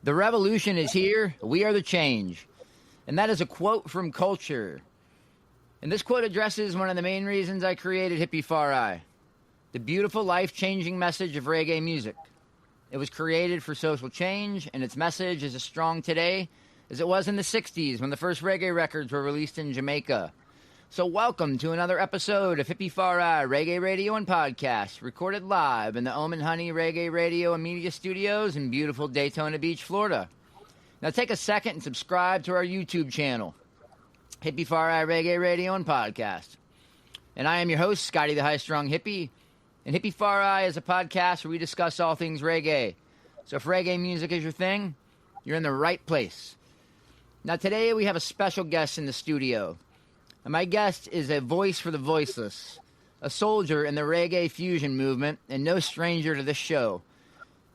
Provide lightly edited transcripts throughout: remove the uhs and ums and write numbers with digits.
The revolution is here. We are the change. And that is a quote from Culture. And this quote addresses one of the main reasons I created Hippie Far I, the beautiful, life-changing message of reggae music. It was created for social change, and its message is as strong today as it was in the 60s when the first reggae records were released in Jamaica. So welcome to another episode of Hippie Far I Reggae Radio and Podcast, recorded live in the Omen Honey Reggae Radio and Media Studios in beautiful Daytona Beach, Florida. Now take a second and subscribe to our YouTube channel, Hippie Far I Reggae Radio and Podcast. And I am your host, Scotty the High Strung Hippie. And Hippie Far I is a podcast where we discuss all things reggae. So if reggae music is your thing, you're in the right place. Now today we have a special guest in the studio. And my guest is a voice for the voiceless, a soldier in the reggae fusion movement, and no stranger to this show.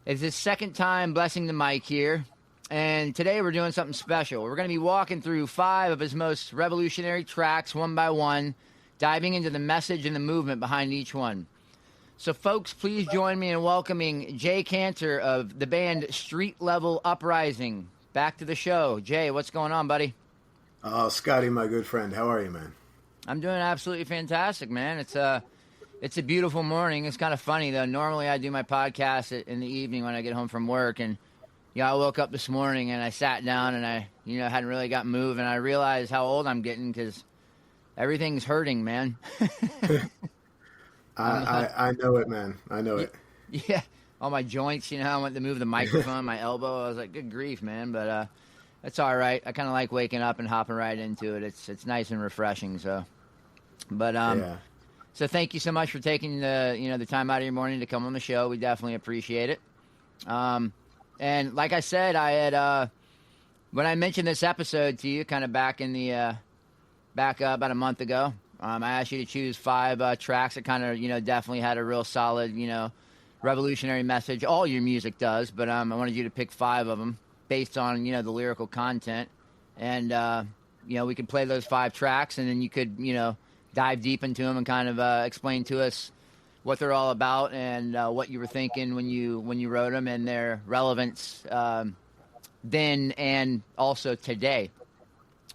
It's his second time blessing the mic here, and today we're doing something special. We're going to be walking through 5 of his most revolutionary tracks one by one, diving into the message and the movement behind each one. So folks, please join me in welcoming Jay Cantor of the band StreetLevel Uprising. Back to the show. Jay, what's going on, buddy? Oh, Scotty, my good friend. How are you, man? I'm doing absolutely fantastic, man. It's a beautiful morning. It's kind of funny, though. Normally I do my podcast in the evening when I get home from work. And, I woke up this morning and I sat down and I, hadn't really got moved. And I realized how old I'm getting because everything's hurting, man. I know it, man. I know it. Yeah. All my joints, I went to move the microphone, my elbow. I was like, good grief, man. But, that's all right. I kind of like waking up and hopping right into it. It's nice and refreshing. So, but yeah. So thank you so much for taking the time out of your morning to come on the show. We definitely appreciate it. And like I said, I had when I mentioned this episode to you, kind of back in the about a month ago, I asked you to choose 5 tracks that kind of definitely had a real solid revolutionary message. All your music does, but I wanted you to pick 5 of them. Based on, the lyrical content. And, we could play those 5 tracks and then you could, dive deep into them and kind of explain to us what they're all about and what you were thinking when you wrote them and their relevance then and also today.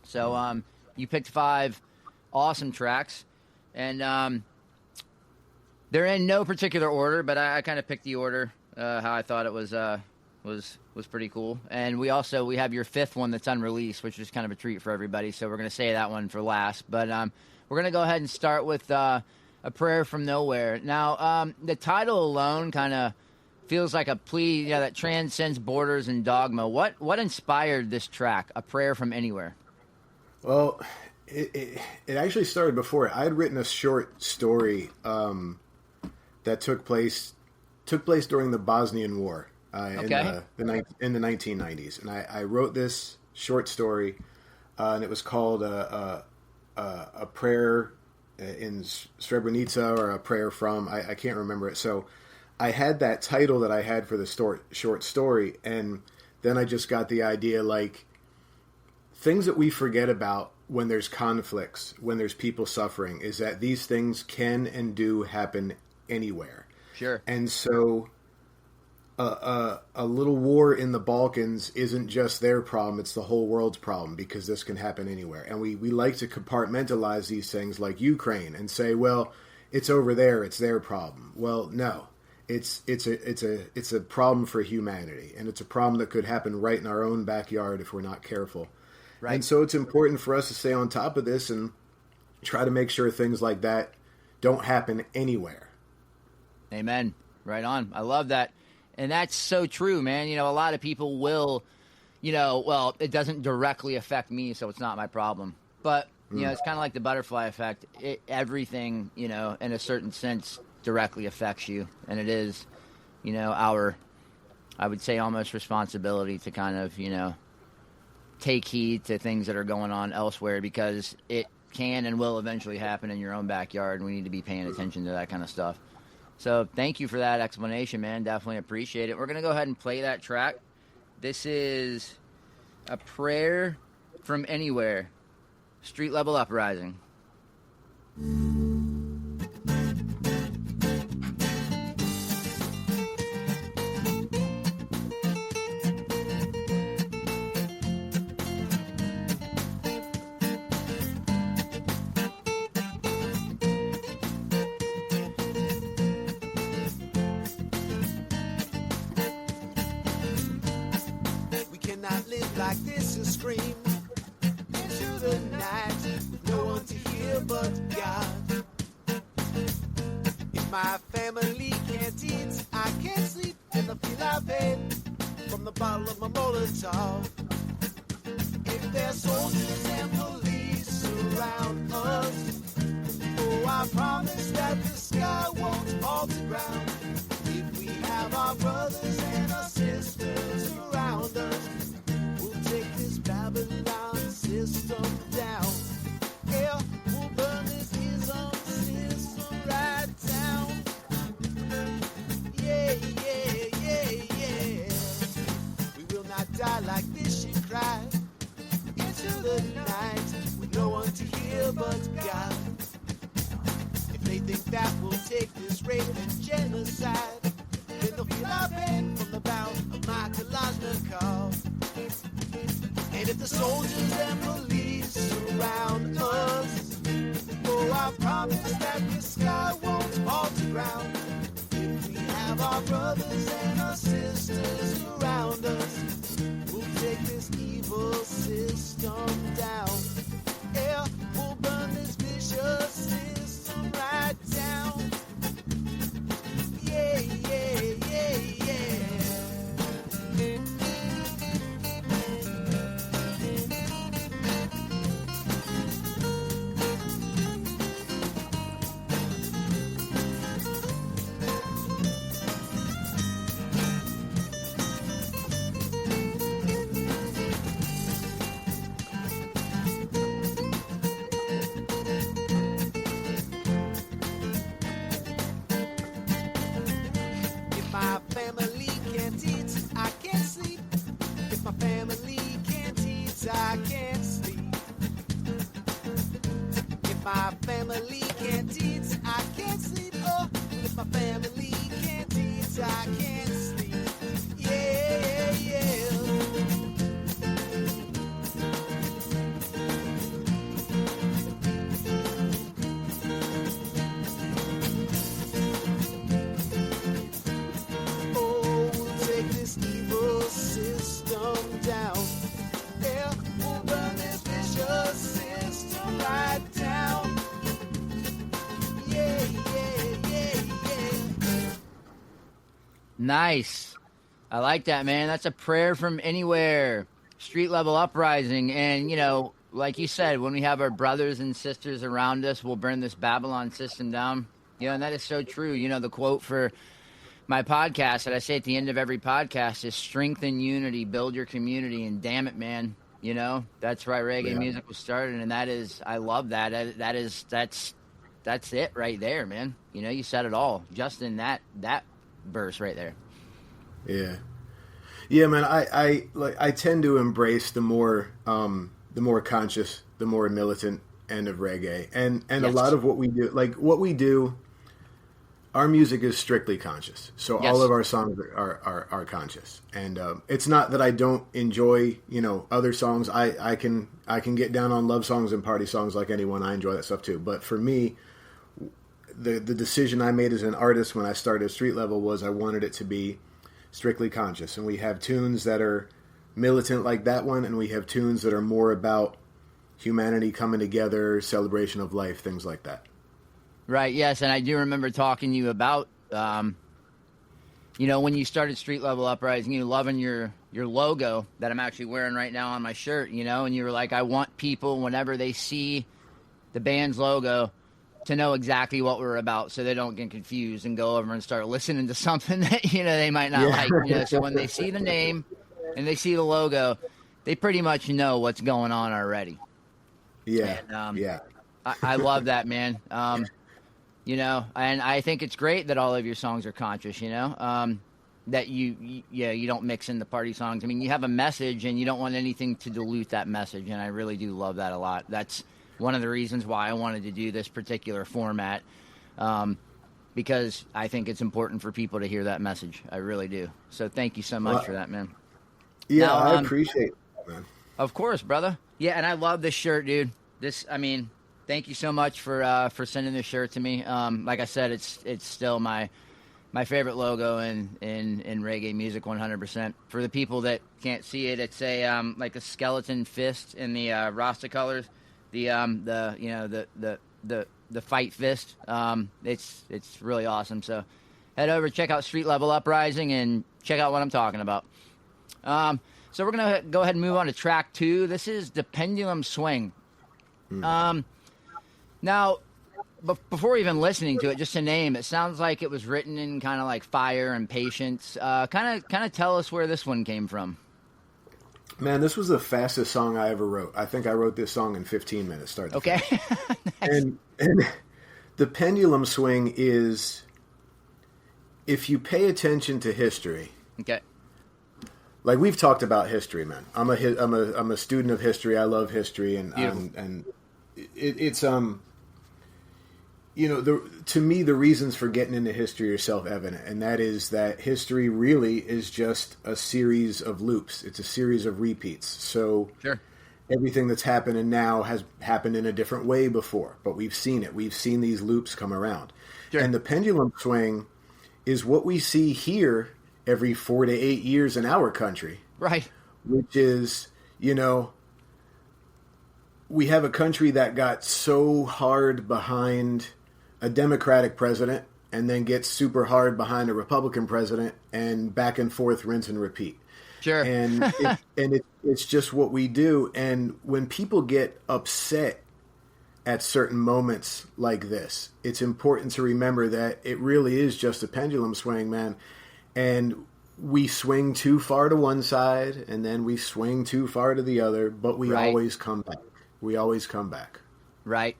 So you picked 5 awesome tracks. And they're in no particular order, but I kind of picked the order how I thought it was pretty cool. And we have your 5th one that's unreleased, which is kind of a treat for everybody. So we're going to say that one for last. But we're going to go ahead and start with A Prayer from Nowhere. Now, the title alone kind of feels like a plea that transcends borders and dogma. What inspired this track, A Prayer from Anywhere? Well, it actually started before. I had written a short story that took place during the Bosnian War. Okay. In the 1990s, and I wrote this short story, and it was called a prayer in Srebrenica or a prayer from I can't remember it. So I had that title that I had for the short story, and then I just got the idea like things that we forget about when there's conflicts, when there's people suffering, is that these things can and do happen anywhere. Sure. And so. A little war in the Balkans isn't just their problem, it's the whole world's problem because this can happen anywhere. And we like to compartmentalize these things like Ukraine and say, well, it's over there, it's their problem. Well, no. It's a problem for humanity, and it's a problem that could happen right in our own backyard if we're not careful. Right. And so it's important for us to stay on top of this and try to make sure things like that don't happen anywhere. Amen. Right on. I love that. And that's so true, man. A lot of people will, well, it doesn't directly affect me, so it's not my problem. But, it's kind of like the butterfly effect. Everything, in a certain sense, directly affects you. And it is, our, I would say, almost responsibility to kind of, take heed to things that are going on elsewhere because it can and will eventually happen in your own backyard, and we need to be paying attention to that kind of stuff. So thank you for that explanation, man. Definitely appreciate it. We're going to go ahead and play that track. This is A Prayer from Anywhere, StreetLevel Uprising. like this and scream into the night. No one to hear but God. If my family can't eat, I can't sleep in the feel I've had from the bottle of my Molotov. If there's soldiers and police around us, oh, I promise that the sky won't fall to ground. If we have our brothers and our sisters around us, we'll take this Babylon system down. Yeah, we'll burn this ism system right down. Yeah, yeah, yeah, yeah. We will not die like this, she cried, into the night with no one to hear but God. If they think that we'll take this rape and genocide, then they'll feel our pain from the bound of my Kalashnikov. And if the soldiers and police surround us, oh, I promise that the sky won't fall to ground. If we have our brothers and our sisters around us, we'll take this evil system down. Yeah, we'll burn this vicious system right down. Yeah, yeah, yeah, yeah. If my family can't eat, I can't sleep. If my family can't eat, I can't sleep. If my family can't eat, I can't sleep. Oh, if my family can't eat, I can't sleep. Yeah, yeah. Oh, we'll take this evil system down. Yeah, we'll burn this vicious system right down. Yeah, yeah, yeah, yeah. Nice. I like that, man. That's a prayer from anywhere. Street level uprising. And, you know, like you said, when we have our brothers and sisters around us, we'll burn this Babylon system down. You know, and that is so true. You know, the quote for my podcast that I say at the end of every podcast is strengthen unity, build your community, and damn it, man. You know, that's why reggae music was started. And that is, I love that. That's it right there, man. You know, you said it all just in that verse right there. Yeah, yeah, man. I tend to embrace the more conscious, the more militant end of reggae, and Yes. a lot of what we do, our music is strictly conscious. So Yes. all of our songs are conscious, and it's not that I don't enjoy other songs. I can get down on love songs and party songs like anyone. I enjoy that stuff too. But for me, the decision I made as an artist when I started StreetLevel was I wanted it to be strictly conscious, and we have tunes that are militant like that one, and we have tunes that are more about humanity coming together, celebration of life, things like that. Right, yes, and I do remember talking to you about, when you started Street Level Uprising, you loving your logo that I'm actually wearing right now on my shirt, and you were like, I want people, whenever they see the band's logo, to know exactly what we're about so they don't get confused and go over and start listening to something that, they might not like. So when they see the name and they see the logo, they pretty much know what's going on already. Yeah, And, yeah. I love that, man. And I think it's great that all of your songs are conscious, that you don't mix in the party songs. I mean, you have a message and you don't want anything to dilute that message. And I really do love that a lot. That's one of the reasons why I wanted to do this particular format, because I think it's important for people to hear that message. I really do. So thank you so much for that, man. Yeah, Now, I appreciate that, man. Of course, brother. Yeah, and I love this shirt, dude. Thank you so much for sending this shirt to me. Like I said, it's still my my favorite logo in reggae music, 100%. For the people that can't see it, it's a like a skeleton fist in the Rasta colors, the fight fist. It's really awesome. So head over, check out StreetLevel Uprising, and check out what I'm talking about. So we're gonna go ahead and move on to track 2. This is the Pendulum Swing. Now, before even listening to it, just a name, it sounds like it was written in kind of like fire and patience. Kind of tell us where this one came from. Man, this was the fastest song I ever wrote. I think I wrote this song in 15 minutes. Start to finish. Nice. And the pendulum swing is, if you pay attention to history. Okay. Like, we've talked about history, man. I'm a student of history. I love history, and it's you know, to me, the reasons for getting into history are self-evident, and that is that history really is just a series of loops. It's a series of repeats. So sure. Everything that's happening now has happened in a different way before, but we've seen it. We've seen these loops come around. Sure. And the pendulum swing is what we see here every 4 to 8 years in our country. Right. Which is, you know, we have a country that got so hard behind a Democratic president and then gets super hard behind a Republican president, and back and forth, rinse and repeat. Sure. And it's just what we do. And when people get upset at certain moments like this, it's important to remember that it really is just a pendulum swing, man. And we swing too far to one side, and then we swing too far to the other, but we always come back. We always come back. Right.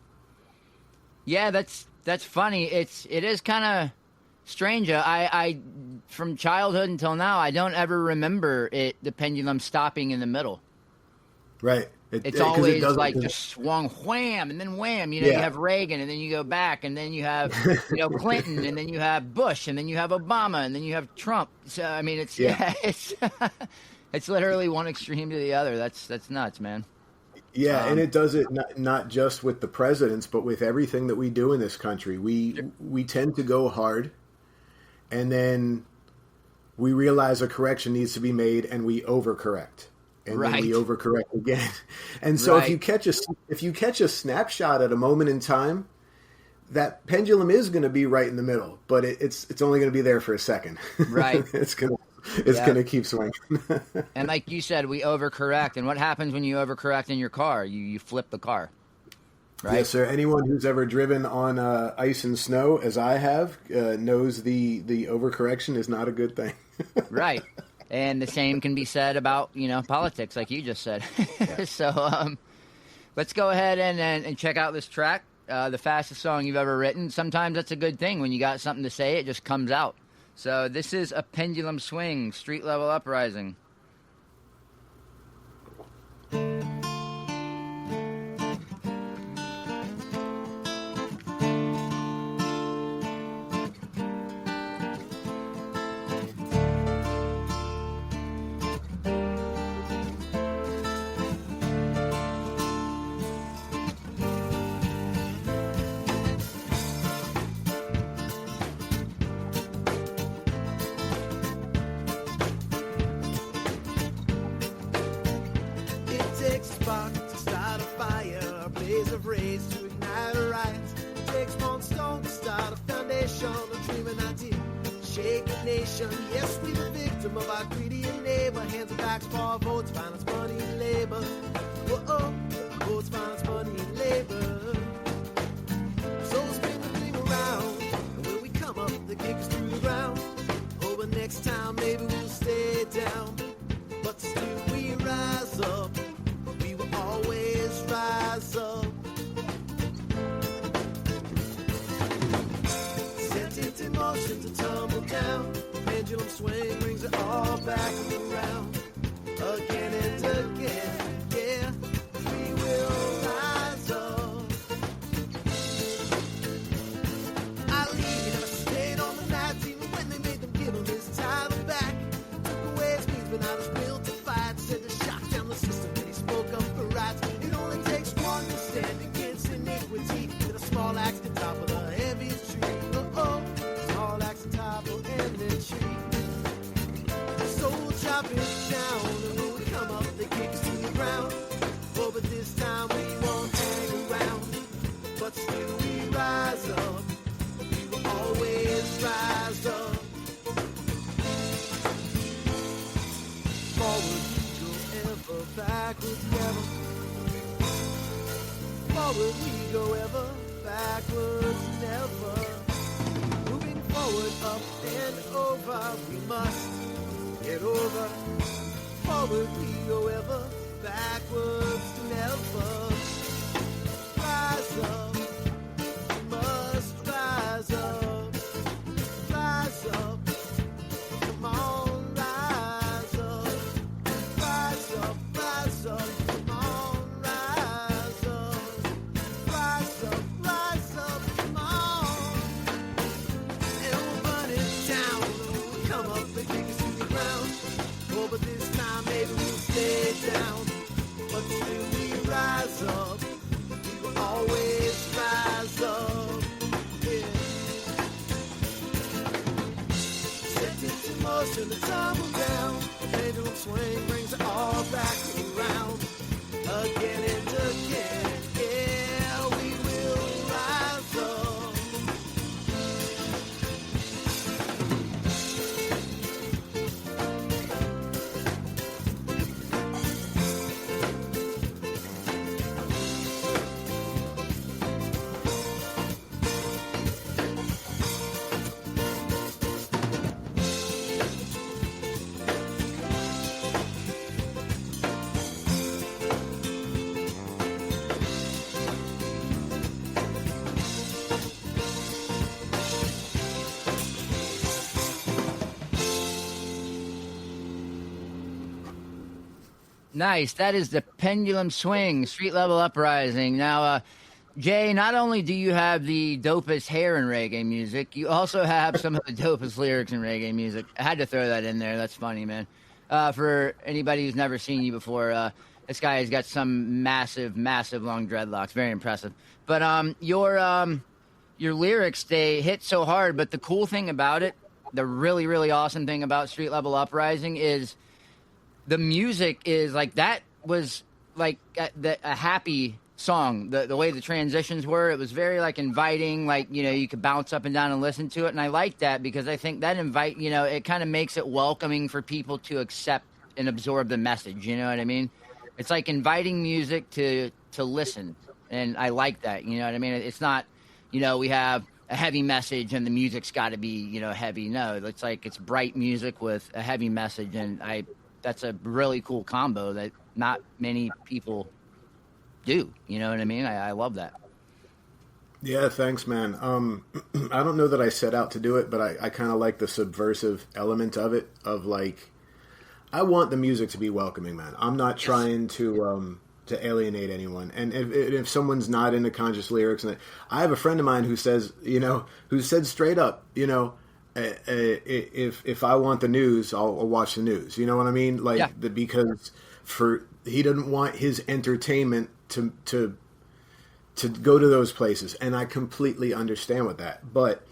Yeah, that's funny. It is kind of strange. I from childhood until now, I don't ever remember the pendulum stopping in the middle. Right. It's always like just swung wham and then wham. You know, you have Reagan, and then you go back, and then you have Clinton, and then you have Bush, and then you have Obama, and then you have Trump. So I mean, it's it's literally one extreme to the other. That's nuts, man. Yeah, and it does it not just with the presidents, but with everything that we do in this country. We tend to go hard, and then we realize a correction needs to be made, and we overcorrect, and then we overcorrect again. And so if you catch a snapshot at a moment in time, that pendulum is going to be right in the middle, but it's only going to be there for a second. Right. It's going to keep swinging. And like you said, we overcorrect. And what happens when you overcorrect in your car? You flip the car. Right? Yes, sir. Anyone who's ever driven on ice and snow, as I have, knows the overcorrection is not a good thing. Right. And the same can be said about, politics, like you just said. Yeah. So let's go ahead and check out this track, the fastest song you've ever written. Sometimes that's a good thing. When you got something to say, it just comes out. So this is A Pendulum Swing, StreetLevel Uprising. Yes, we the victim of our greedy neighbor. Hands and backs for our votes, finance, money, and labor. Whoa, votes, finance, money, and labor. So spin the thing around, and when we come up, the kick is through the ground. Oh, but next time maybe we'll stay down. But still we rise up. We will always rise up. Set it in motion to tumble down. Pendulum swing brings it all back around again and again. Yeah, we will rise up. Ali never stayed on the nights, even when they made them give him his title back. Took away his means, but not his will to fight. Said to shut down the system, and he spoke up for rights. It only takes one to stand against iniquity. With a small axe to topple the heaviest tree. Oh, small axe to topple. drop it down, and when we come up, they kick us to the ground. Oh, but this time we won't hang around, but still we rise up. We will always rise up. Forward we go ever, backwards never. Forward we go ever, backwards never. Moving forward, up and over, we must get over. Forward we go ever, backwards never. Rise up, we must rise up. Rise up, come on, rise up. Rise up, rise up, come on, rise up. Rise up, come on. And we'll burn it down when we come up and kick us to the ground. Oh, but this time maybe we'll stay down. But still we rise up. We will always rise up. Yeah. Set it in motion to tumble down. Pendulum swing brings it all back around. Again and again. Yeah, we will rise up. Nice. That is the Pendulum Swing, Street Level Uprising. Now, Jay, not only do you have the dopest hair in reggae music, you also have some of the dopest lyrics in reggae music. I had to throw that in there. That's funny, man. For anybody who's never seen you before, this guy has got some massive, massive long dreadlocks. Very impressive. But your lyrics, they hit so hard. But the cool thing about it, the really, really awesome thing about Street Level Uprising is the music is like that was like a happy song. The way the transitions were, it was very like inviting, like, you know, you could bounce up and down and listen to it. And I like that because I think that it kind of makes it welcoming for people to accept and absorb the message. You know what I mean? It's like inviting music to listen. And I like that. You know what I mean? It's not, we have a heavy message and the music's got to be, heavy. No, it's like it's bright music with a heavy message. And that's a really cool combo that not many people do. You know what I mean? I love that. Yeah, thanks, man. I don't know that I set out to do it, but I kind of like the subversive element of it, of like, I want the music to be welcoming, man. I'm not trying to alienate anyone. And if someone's not into conscious lyrics, and I have a friend of mine who says, who said straight up, if I want the news, I'll watch the news. You know what I mean? Like, yeah. Because he doesn't want his entertainment to go to those places, and I completely understand with that. But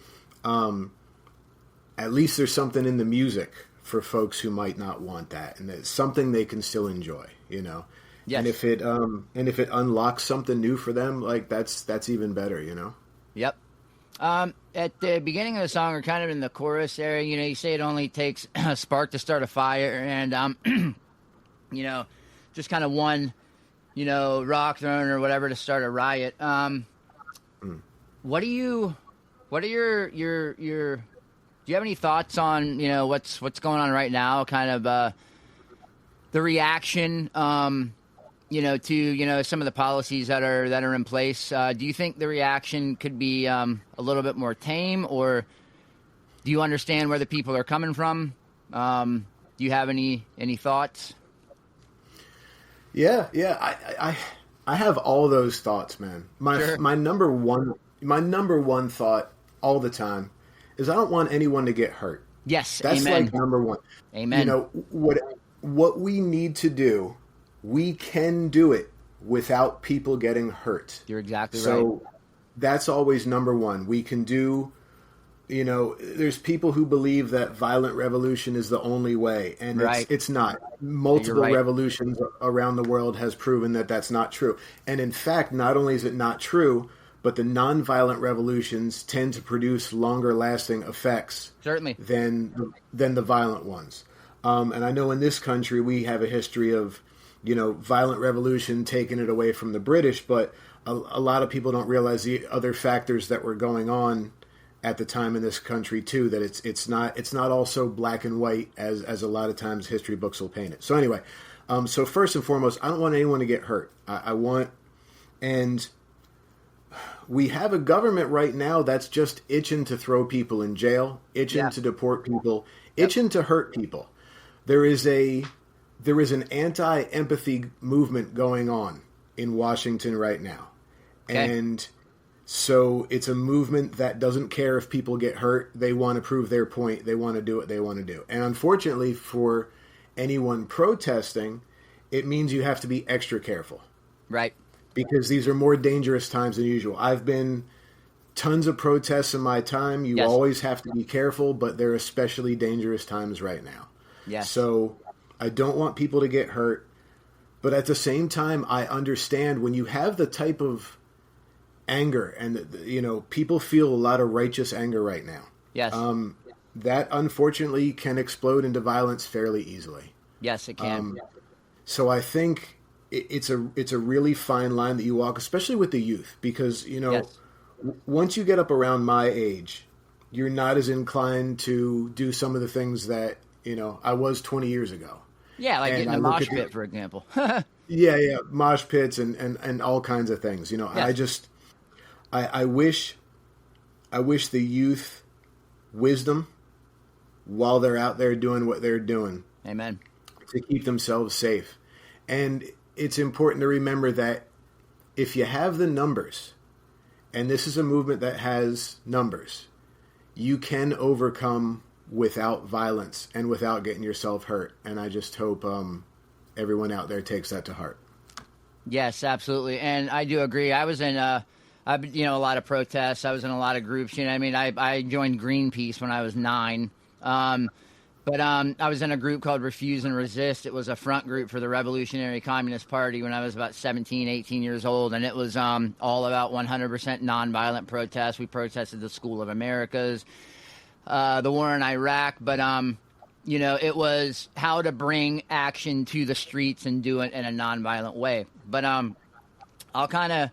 at least there's something in the music for folks who might not want that, and it's something they can still enjoy. Yes. And if it unlocks something new for them, like that's even better. Yep. At the beginning of the song, or kind of in the chorus area, you say it only takes a spark to start a fire, and just kind of one, rock thrown or whatever to start a riot. What are your do you have any thoughts on what's going on right now? Kind of the reaction, to some of the policies that are in place. Do you think the reaction could be a little bit more tame, or do you understand where the people are coming from? Do you have any thoughts? Yeah. I have all those thoughts, man. My number one thought all the time is I don't want anyone to get hurt. Yes, that's amen. Like number one. Amen. What we need to do, we can do it without people getting hurt. You're exactly right. So that's always number one. We can do, there's people who believe that violent revolution is the only way, and Right. it's not. Multiple right. revolutions around the world has proven that that's not true. And in fact, not only is it not true, but the nonviolent revolutions tend to produce longer lasting effects Certainly. than the violent ones. And I know in this country we have a history of, violent revolution taking it away from the British, but a lot of people don't realize the other factors that were going on at the time in this country too. That it's not all so black and white as a lot of times history books will paint it. So anyway, so first and foremost, I don't want anyone to get hurt. And we have a government right now that's just itching to throw people in jail, itching to deport people, itching to hurt people. There is an anti-empathy movement going on in Washington right now. Okay. And so it's a movement that doesn't care if people get hurt. They want to prove their point. They want to do what they want to do. And unfortunately for anyone protesting, it means you have to be extra careful. Right. Because these are more dangerous times than usual. I've been tons of protests in my time. You always have to be careful, but they're especially dangerous times right now. Yes. So I don't want people to get hurt. But at the same time, I understand when you have the type of anger and, people feel a lot of righteous anger right now. Yes. That unfortunately can explode into violence fairly easily. Yes, it can. So I think it's a really fine line that you walk, especially with the youth, because, once you get up around my age, you're not as inclined to do some of the things that, I was 20 years ago. Yeah, like getting a mosh pit, for example. Yeah, mosh pits and all kinds of things. Yes. I wish the youth wisdom while they're out there doing what they're doing. Amen. To keep themselves safe. And it's important to remember that if you have the numbers, and this is a movement that has numbers, you can overcome without violence and without getting yourself hurt. And I just hope everyone out there takes that to heart. Yes, absolutely. And I do agree. I was in a lot of protests. I was in a lot of groups. I joined Greenpeace when I was 9. But I was in a group called Refuse and Resist. It was a front group for the Revolutionary Communist Party when I was about 17, 18 years old. And it was all about 100% nonviolent protests. We protested the School of Americas, the war in Iraq. But, it was how to bring action to the streets and do it in a nonviolent way. But I'll kind of,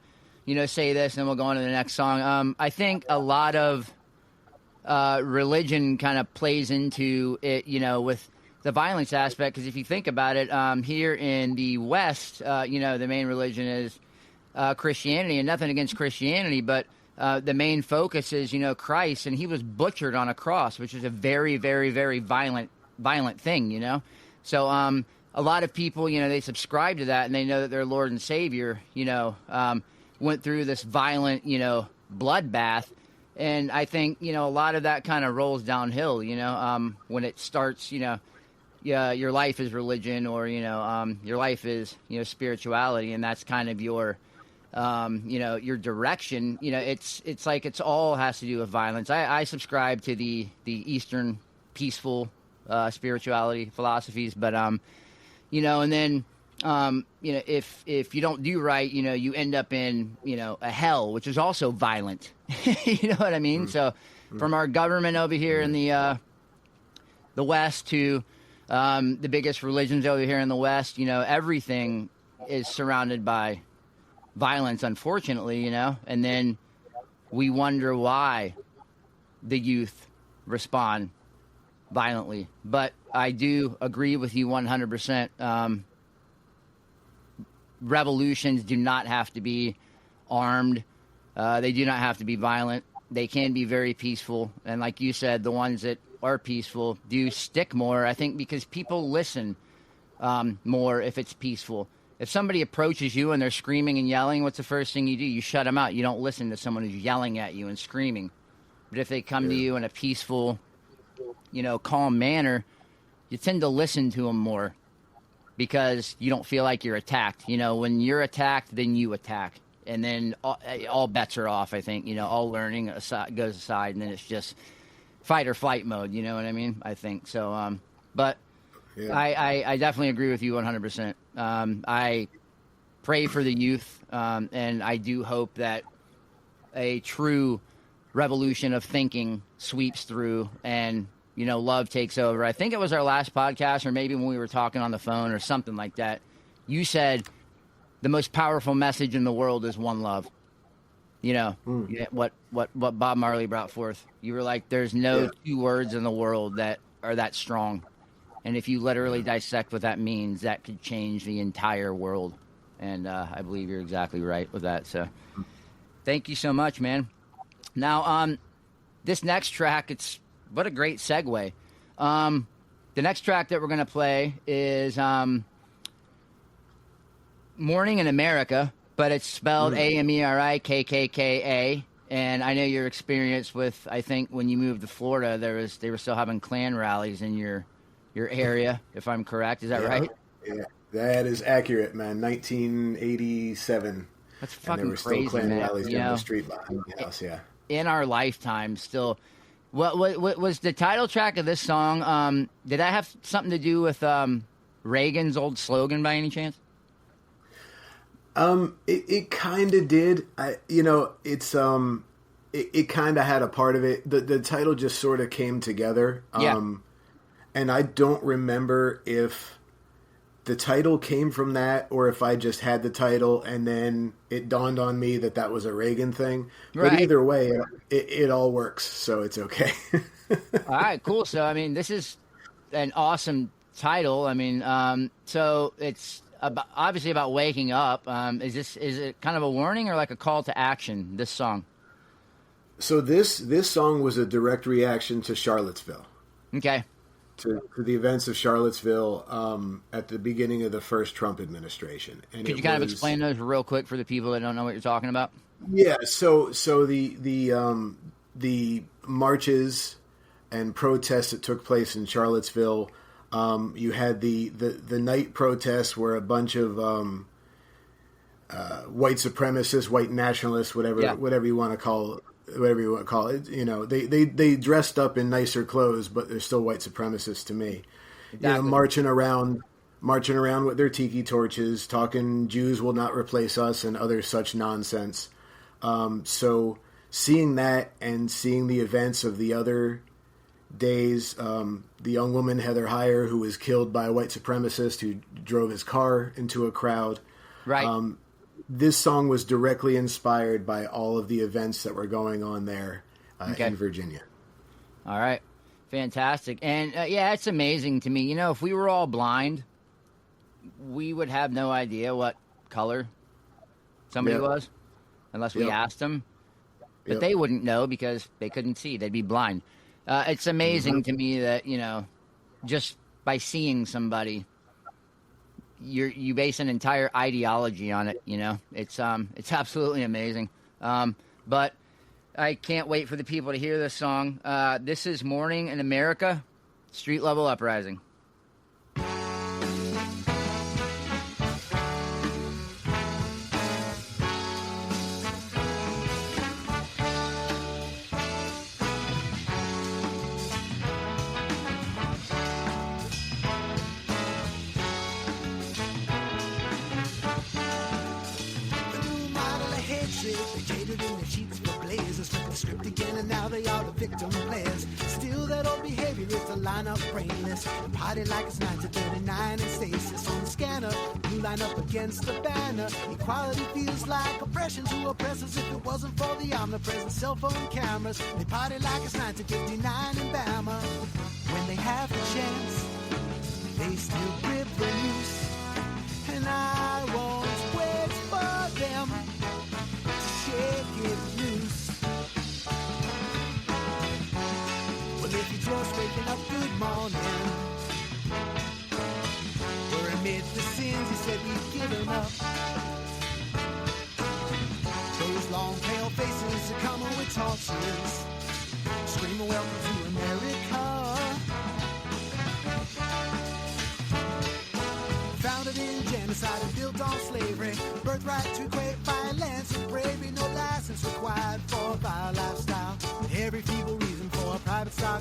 say this and then we'll go on to the next song. I think a lot of religion kind of plays into it, with the violence aspect. Because if you think about it, here in the West, the main religion is Christianity, and nothing against Christianity, but the main focus is, Christ, and he was butchered on a cross, which is a very, very, very violent thing, So a lot of people, they subscribe to that, and they know that their Lord and Savior, went through this violent, bloodbath. And I think, a lot of that kind of rolls downhill, when it starts, your life is religion, or, your life is, spirituality, and that's kind of your, your direction. It's like it's all has to do with violence. I subscribe to the Eastern peaceful spirituality philosophies, but, and then, if you don't do right, you end up in, a hell, which is also violent. You know what I mean? So from our government over here in the West to the biggest religions over here in the West, everything is surrounded by violence, unfortunately, and then we wonder why the youth respond violently. But I do agree with you 100%. Revolutions do not have to be armed. They do not have to be violent. They can be very peaceful. And like you said, the ones that are peaceful do stick more, I think, because people listen more if it's peaceful. If somebody approaches you and they're screaming and yelling, what's the first thing you do? You shut them out. You don't listen to someone who's yelling at you and screaming. But if they come to you in a peaceful, calm manner, you tend to listen to them more because you don't feel like you're attacked. When you're attacked, then you attack. And then all bets are off, I think. All learning goes aside, and then it's just fight or flight mode. You know what I mean? I think so. But Yeah. I definitely agree with you 100%. I pray for the youth, and I do hope that a true revolution of thinking sweeps through and, love takes over. I think it was our last podcast, or maybe when we were talking on the phone or something like that. You said the most powerful message in the world is one love. What Bob Marley brought forth. You were like, there's no two words in the world that are that strong. And if you literally dissect what that means, that could change the entire world. And I believe you're exactly right with that. So thank you so much, man. Now, this next track, what a great segue. The next track that we're going to play is Morning in America, but it's spelled AmerikKKA. And I know your experience with, I think when you moved to Florida, they were still having Klan rallies in your area, if I'm correct. Is that right? Yeah, that is accurate, man. 1987. That's fucking and there were still crazy, Klan man. rallies down the street behind the house, yeah. In our lifetime, still. What was the title track of this song? Did that have something to do with Reagan's old slogan by any chance? It kind of did. It kind of had a part of it. The title just sort of came together. And I don't remember if the title came from that or if I just had the title and then it dawned on me that was a Reagan thing. But either way, it all works, so it's okay. All right, cool. So, I mean, this is an awesome title. I mean, so it's obviously about waking up. Is it kind of a warning or like a call to action, this song? So this song was a direct reaction to Charlottesville. Okay. To the events of Charlottesville at the beginning of the first Trump administration. And could you kind of explain those real quick for the people that don't know what you're talking about? Yeah, so the marches and protests that took place in Charlottesville, you had the night protests where a bunch of white supremacists, white nationalists, whatever you want to call it. Whatever you want to call it, they dressed up in nicer clothes, but they're still white supremacists to me. Exactly. Marching around with their tiki torches, talking Jews will not replace us and other such nonsense. So seeing that and seeing the events of the other days, the young woman Heather Heyer, who was killed by a white supremacist who drove his car into a crowd. Right. This song was directly inspired by all of the events that were going on there in Virginia. All right. Fantastic. And, it's amazing to me. If we were all blind, we would have no idea what color somebody was unless we asked them. But they wouldn't know because they couldn't see. They'd be blind. It's amazing to me that, just by seeing somebody, you base an entire ideology on it. It's absolutely amazing. But I can't wait for the people to hear this song. This is Morning in America, StreetLevel Uprising. Script again, and now they are the victim players. Still, that old behavior is the lineup brainless. The party like it's 9 to 39 and stasis on the scanner. You line up against the banner. Equality feels like oppression to oppressors. If it wasn't for the omnipresent cell phone cameras, they party like it's 9 to 59 in Bama. When they have the chance, they still grip the noose, and I won't wait for them to shake it loose. If you're just waking up, good morning. We're amid the sins you said we've given up. Those long pale faces are coming with torches, screaming welcome to America. Founded in genocide and built on slavery, birthright to equate violence and bravery. No license required for a vile lifestyle. Every feeble reason for a private stock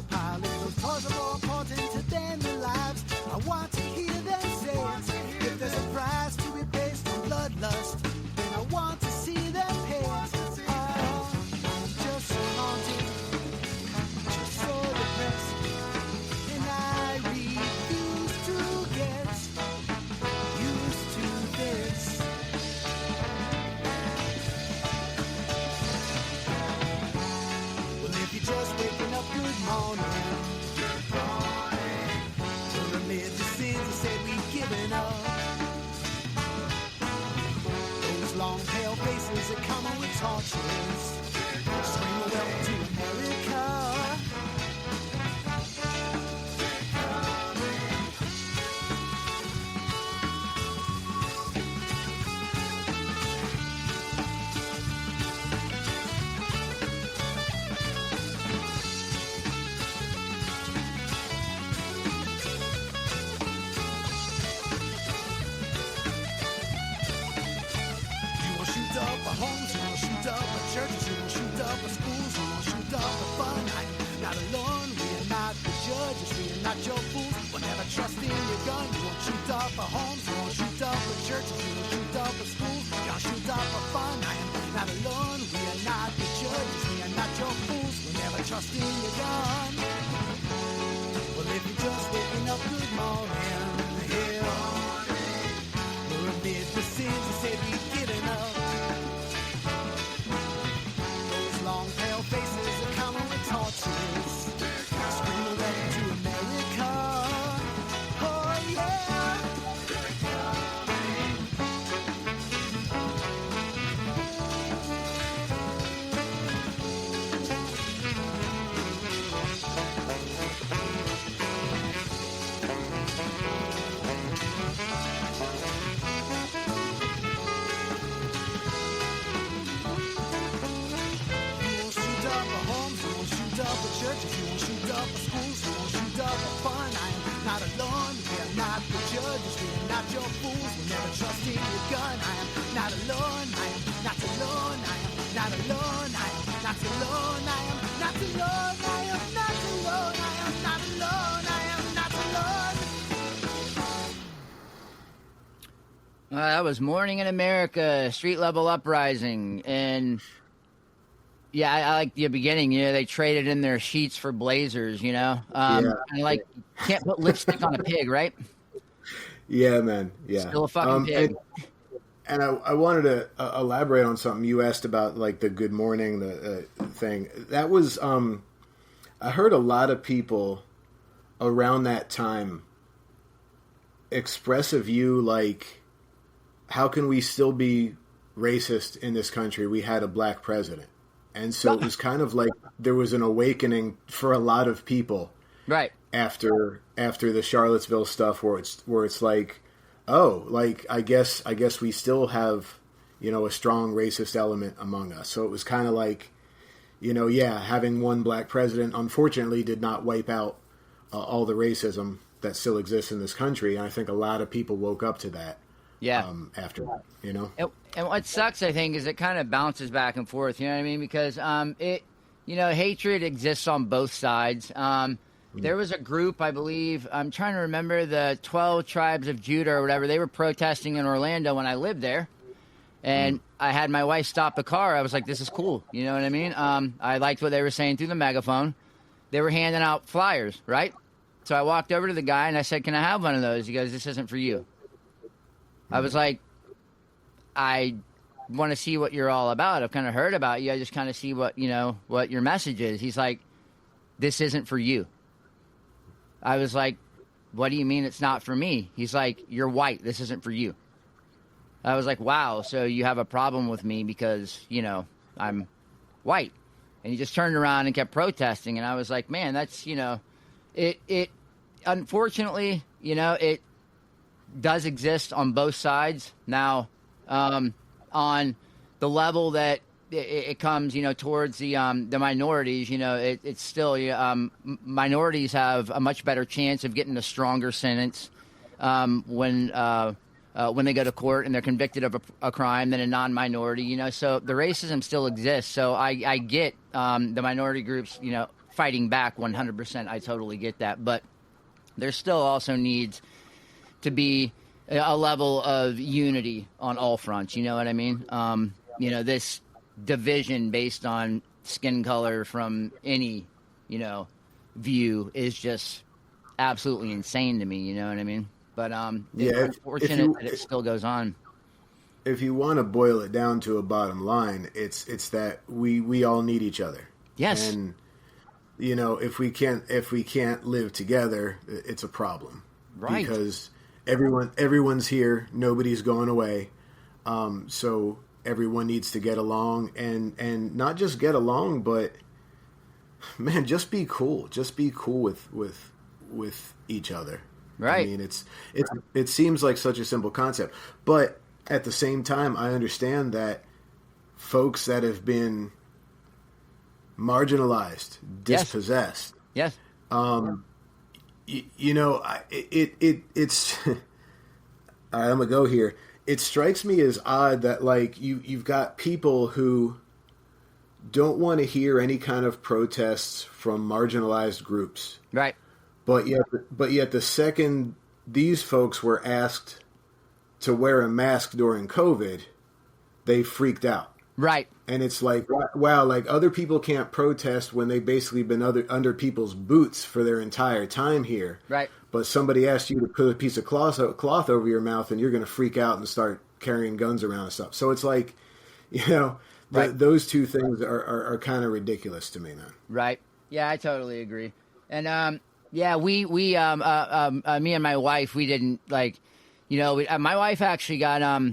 not your fools. Will never trust in your gun. You won't shoot up a homes, you won't shoot up a churches, you won't shoot up a schools. Y'all shoot up a fun. I am not alone. We are not the judges. We are not your fools. We'll never trust in your gun. Well, if you're just waking up, good morning. Hell, we'll admit the sins and say we've given up. Those long pale faces are coming with torches. Scream a letter to America. Oh yeah. Churches, you won't shoot up a schools, you won't shoot up a fun. I am not alone, we are not the judges, we are not your fools, we'll never trust in your gun. I am not alone, I am not alone, I am not alone, I am not alone, I am not alone, I am not alone, I am not alone, I am not alone. That was Morning in America, StreetLevel Uprising, and yeah, I like the beginning. You know, they traded in their sheets for blazers. You know, and like you can't put lipstick on a pig, right? Yeah, man. Yeah, still a fucking pig. And I wanted to elaborate on something you asked about, like the good morning the thing. That was I heard a lot of people around that time express a view like, how can we still be racist in this country? We had a black president. And so it was kind of like there was an awakening for a lot of people, right? After the Charlottesville stuff, where it's like, oh, like I guess we still have, you know, a strong racist element among us. So it was kind of like, you know, yeah, having one black president unfortunately did not wipe out all the racism that still exists in this country, and I think a lot of people woke up to that. Yeah. After, you know. And what sucks, I think, is it kind of bounces back and forth. You know what I mean? Because hatred exists on both sides. There was a group, I believe, I'm trying to remember, the 12 Tribes of Judah or whatever. They were protesting in Orlando when I lived there. And I had my wife stop the car. I was like, this is cool. You know what I mean? I liked what they were saying through the megaphone. They were handing out flyers, right? So I walked over to the guy and I said, can I have one of those? He goes, this isn't for you. I was like, I want to see what you're all about. I've kind of heard about you. I just kind of see what your message is. He's like, this isn't for you. I was like, what do you mean it's not for me? He's like, you're white. This isn't for you. I was like, wow. So you have a problem with me because, you know, I'm white. And he just turned around and kept protesting. And I was like, man, that's, you know, it unfortunately, you know, it does exist on both sides. Now, on the level that it comes, you know, towards the minorities, you know, it's still minorities have a much better chance of getting a stronger sentence when they go to court and they're convicted of a crime than a non-minority, you know. So the racism still exists. So I get the minority groups, you know, fighting back 100%. I totally get that. But there still also needs to be a level of unity on all fronts. You know what I mean? You know, this division based on skin color from any, you know, view is just absolutely insane to me. You know what I mean? But it's unfortunate that it still goes on. If you want to boil it down to a bottom line, it's that we all need each other. Yes. And you know, if we can't live together, it's a problem. Right. Because everyone's here, nobody's going away. So everyone needs to get along and not just get along, but man, just be cool. Just be cool with each other. Right. I mean, it seems like such a simple concept, but at the same time, I understand that folks that have been marginalized, dispossessed. Yes. You know, it's. All right, I'm gonna go here. It strikes me as odd that like you've got people who don't want to hear any kind of protests from marginalized groups, Right. But yet the second these folks were asked to wear a mask during COVID, they freaked out. Right. And it's like, wow, like other people can't protest when they've basically been under people's boots for their entire time here. Right. But somebody asked you to put a piece of cloth over your mouth and you're going to freak out and start carrying guns around and stuff. So it's like, those two things are kind of ridiculous to me, man. Right. Yeah, I totally agree. And, we me and my wife, we didn't my wife actually got,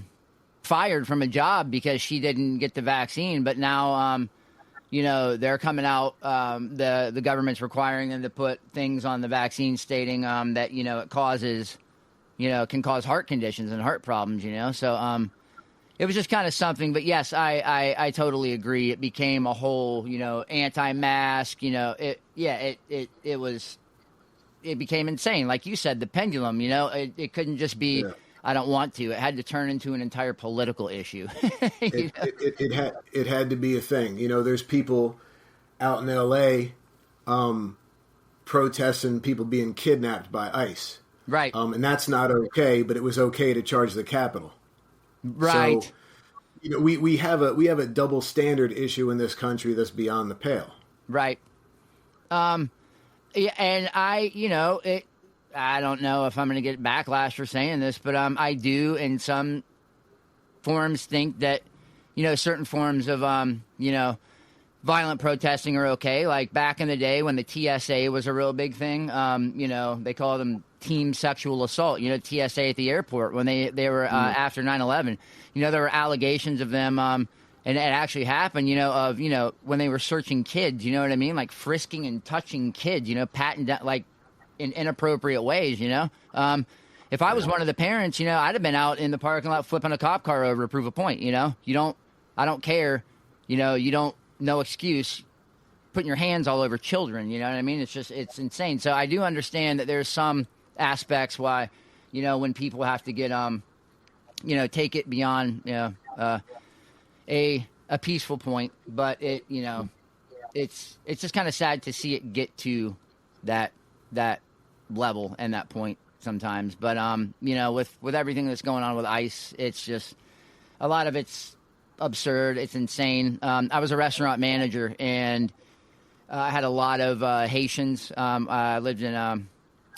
fired from a job because she didn't get the vaccine, but now they're coming out, the government's requiring them to put things on the vaccine stating that it causes can cause heart conditions and heart problems, so it was just kind of something. But yes, I totally agree. It became a whole anti-mask, it became insane, like you said, the pendulum. It couldn't just be I don't want to. It had to turn into an entire political issue. It had to be a thing. There's people out in L.A. Protesting people being kidnapped by ICE. Right. And that's not okay, but it was okay to charge the Capitol. Right. So, we have a double standard issue in this country that's beyond the pale. Right. And I don't know if I'm going to get backlash for saying this, but I do in some forms think that, certain forms of, violent protesting are okay. Like back in the day when the TSA was a real big thing, they call them team sexual assault, TSA at the airport when they were after 9/11. There were allegations of them, and it actually happened, when they were searching kids, you know what I mean? Like frisking and touching kids, patting down, like, in inappropriate ways, If I was one of the parents, I'd have been out in the parking lot flipping a cop car over to prove a point, I don't care, no excuse putting your hands all over children, you know what I mean? It's insane. So I do understand that there's some aspects why, when people have to get, take it beyond, a peaceful point, but it's just kind of sad to see it get to that level and that point sometimes. But with everything that's going on with ICE, it's just a lot of it's absurd. It's insane. I was a restaurant manager and I had a lot of Haitians. I lived in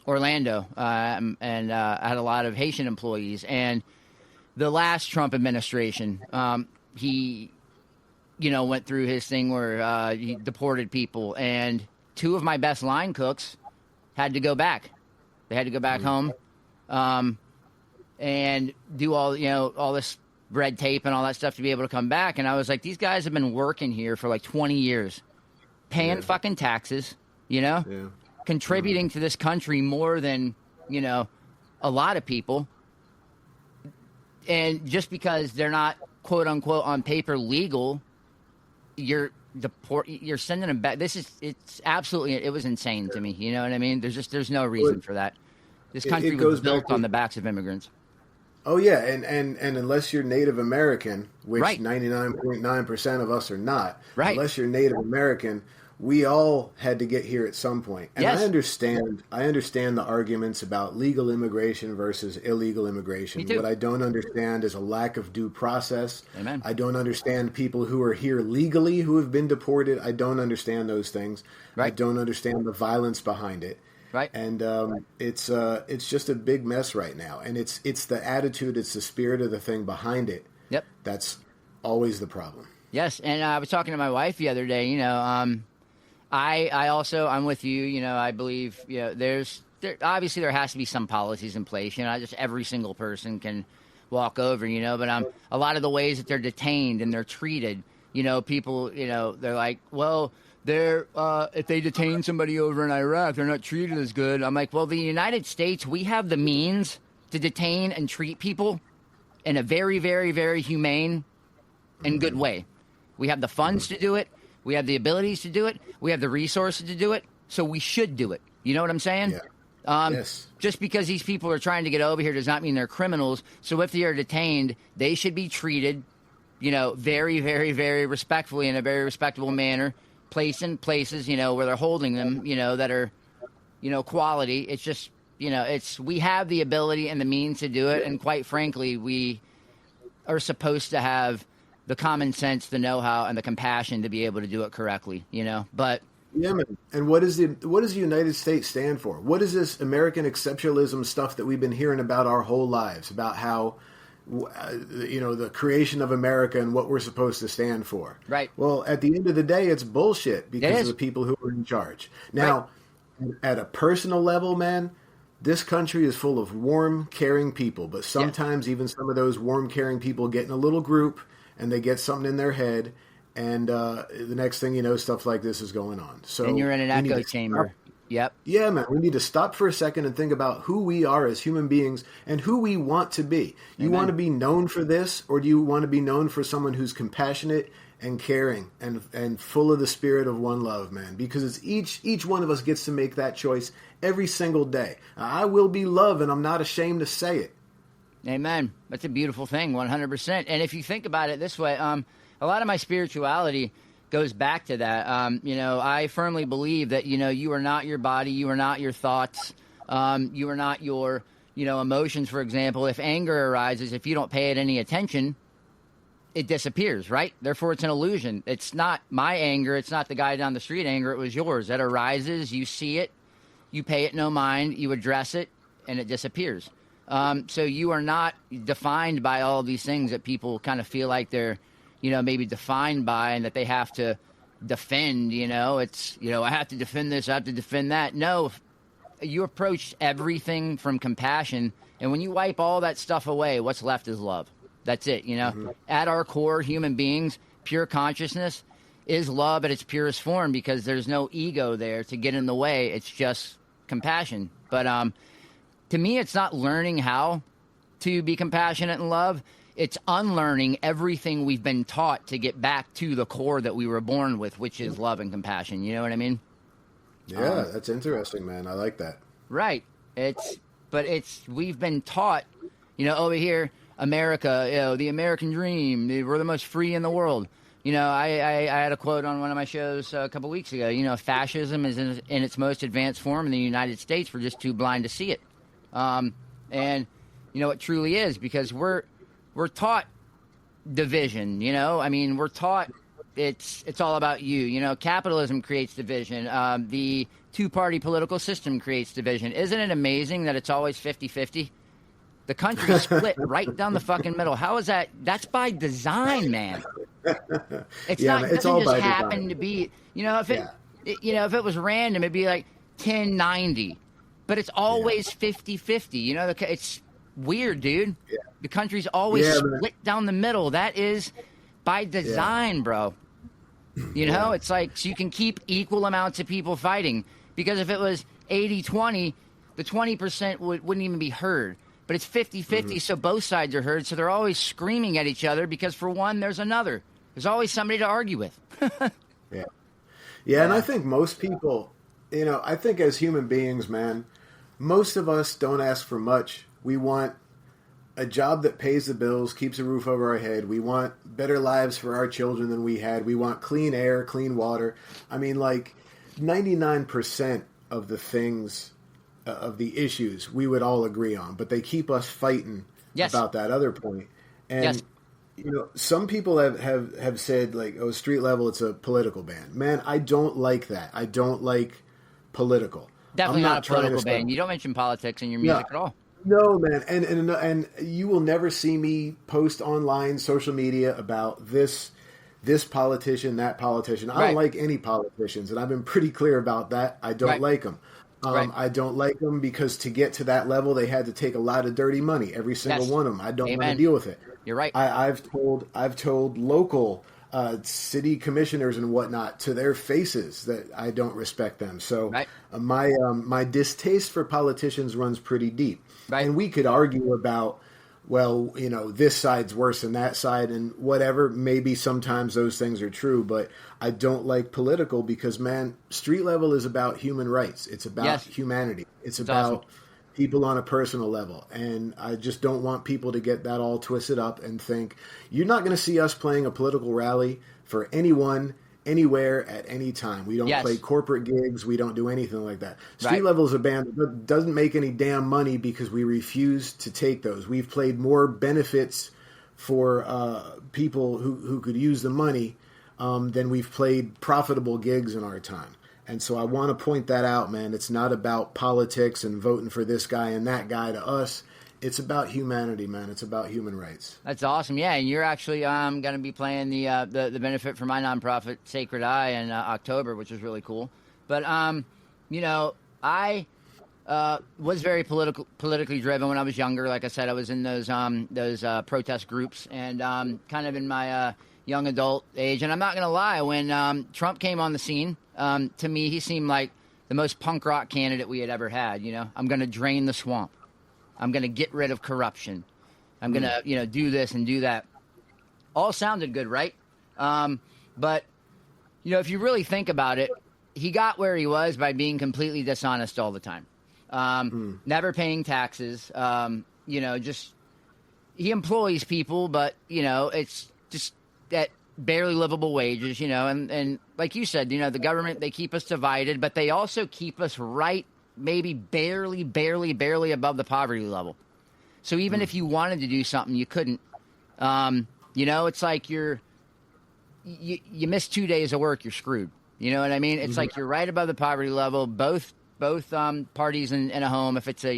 Orlando and I had a lot of Haitian employees. And the last Trump administration, he went through his thing where he deported people, and two of my best line cooks had to go back. They had to go back home and do all this red tape and all that stuff to be able to come back. And I was like, these guys have been working here for like 20 years, paying fucking taxes, contributing to this country more than, a lot of people. And just because they're not, quote unquote, on paper legal, you're sending them back. It was insane to me. You know what I mean? There's no reason for that. This country was built on the backs of immigrants. Oh yeah, and unless you're Native American, which right. 99.9% of us are not, right. Unless you're Native American, we all had to get here at some point. And yes. I understand the arguments about legal immigration versus illegal immigration. Me too. What I don't understand is a lack of due process. Amen. I don't understand people who are here legally who have been deported. I don't understand those things. Right. I don't understand the violence behind it. Right. And it's just a big mess right now. And it's the attitude, it's the spirit of the thing behind it. Yep. That's always the problem. Yes, and I was talking to my wife the other day, I also, I'm with you, I believe, obviously there has to be some policies in place, just every single person can walk over, but a lot of the ways that they're detained and they're treated, people, they're like, well, if they detain somebody over in Iraq, they're not treated as good. I'm like, well, the United States, we have the means to detain and treat people in a very, very, very humane and good way. We have the funds to do it. We have the abilities to do it. We have the resources to do it. So we should do it. You know what I'm saying? Yeah. Yes. Just because these people are trying to get over here does not mean they're criminals. So if they are detained, they should be treated, very, very, very respectfully in a very respectable manner. Placed in places, where they're holding them, that are, quality. It's just, we have the ability and the means to do it. And quite frankly, we are supposed to have the common sense, the know-how, and the compassion to be able to do it correctly, but. Yeah, man. And what does the United States stand for? What is this American exceptionalism stuff that we've been hearing about our whole lives, about how, the creation of America and what we're supposed to stand for? Right. Well, at the end of the day, it's bullshit because of the people who are in charge. Now, at a personal level, man, this country is full of warm, caring people. But sometimes even some of those warm, caring people get in a little group and they get something in their head. And the next thing you know, stuff like this is going on. So and you're in an echo chamber. Yep. Yeah, man. We need to stop for a second and think about who we are as human beings and who we want to be. You want to be known for this, or do you want to be known for someone who's compassionate and caring and full of the spirit of one love, man? Because it's each one of us gets to make that choice every single day. I will be love, and I'm not ashamed to say it. Amen. That's a beautiful thing, 100%. And if you think about it this way, a lot of my spirituality goes back to that. I firmly believe that, you are not your body. You are not your thoughts. You are not your, emotions, for example. If anger arises, if you don't pay it any attention, it disappears, right? Therefore, it's an illusion. It's not my anger. It's not the guy down the street anger. It was yours. That arises. You see it. You pay it no mind. You address it, and it disappears. So you are not defined by all these things that people kind of feel like they're, maybe defined by, and that they have to defend, it's, I have to defend this, I have to defend that. No, you approach everything from compassion. And when you wipe all that stuff away, what's left is love. That's it. At our core, human beings, pure consciousness is love at its purest form, because there's no ego there to get in the way. It's just compassion. But, to me, it's not learning how to be compassionate and love. It's unlearning everything we've been taught to get back to the core that we were born with, which is love and compassion. You know what I mean? Yeah, that's interesting, man. I like that. Right. We've been taught, over here, America, the American dream, we're the most free in the world. I had a quote on one of my shows a couple weeks ago. Fascism is in its most advanced form in the United States. We're just too blind to see it. And it truly is, because we're taught division, we're taught it's all about you. Capitalism creates division. The two-party political system creates division. Isn't it amazing that it's always 50-50? The country is split right down the fucking middle. How is that? That's by design, man. It's not. It doesn't just happen to be. If it was random, it'd be like 10-90. But it's always 50-50. It's weird, dude. Yeah. The country's always split down the middle. That is by design, bro. It's like, so you can keep equal amounts of people fighting. Because if it was 80-20, the 20% wouldn't even be heard. But it's 50-50, so both sides are heard. So they're always screaming at each other because, for one, there's another. There's always somebody to argue with. Yeah, and I think most people, I think as human beings, man, most of us don't ask for much. We want a job that pays the bills, keeps a roof over our head. We want better lives for our children than we had. We want clean air, clean water. I mean, like 99% of the things, of the issues, we would all agree on. But they keep us fighting about that other point. And, some people have said, like, oh, StreetLevel, it's a political band. Man, I don't like that. I don't like political. Definitely not a political band. You don't mention politics in your music at all. No, man, and you will never see me post online, social media about this politician, that politician. I don't like any politicians, and I've been pretty clear about that. I don't like them. I don't like them because to get to that level, they had to take a lot of dirty money, every single one of them. I don't want to deal with it. You're right. I've told local city commissioners and whatnot to their faces that I don't respect them. So my distaste for politicians runs pretty deep. Right. And we could argue about, well, this side's worse than that side and whatever. Maybe sometimes those things are true, but I don't like political because, man, StreetLevel is about human rights. It's about humanity. It's about people on a personal level. And I just don't want people to get that all twisted up and think, you're not going to see us playing a political rally for anyone anywhere at any time. We don't Yes. play corporate gigs. We don't do anything like that. Right. StreetLevel is a band that doesn't make any damn money because we refuse to take those. We've played more benefits for people who could use the money than we've played profitable gigs in our time. And so I want to point that out, man. It's not about politics and voting for this guy and that guy to us. It's about humanity, man. It's about human rights. That's awesome. Yeah, and you're actually going to be playing the benefit for my nonprofit Sacred Eye in October, which is really cool. But you know, I was very politically driven when I was younger. Like I said, I was in those protest groups, and kind of in my young adult age. And I'm not going to lie, when Trump came on the scene, to me, he seemed like the most punk rock candidate we had ever had. You know, I'm going to drain the swamp. I'm going to get rid of corruption. I'm going to, do this and do that. All sounded good, right? But, if you really think about it, he got where he was by being completely dishonest all the time. Never paying taxes. Just he employs people, but, it's just at barely livable wages, and like you said, the government, they keep us divided, but they also keep us right maybe barely above the poverty level. So even if you wanted to do something, you couldn't. It's like you miss 2 days of work, you're screwed. You know what I mean? It's like you're right above the poverty level. Both parties in a home, if it's a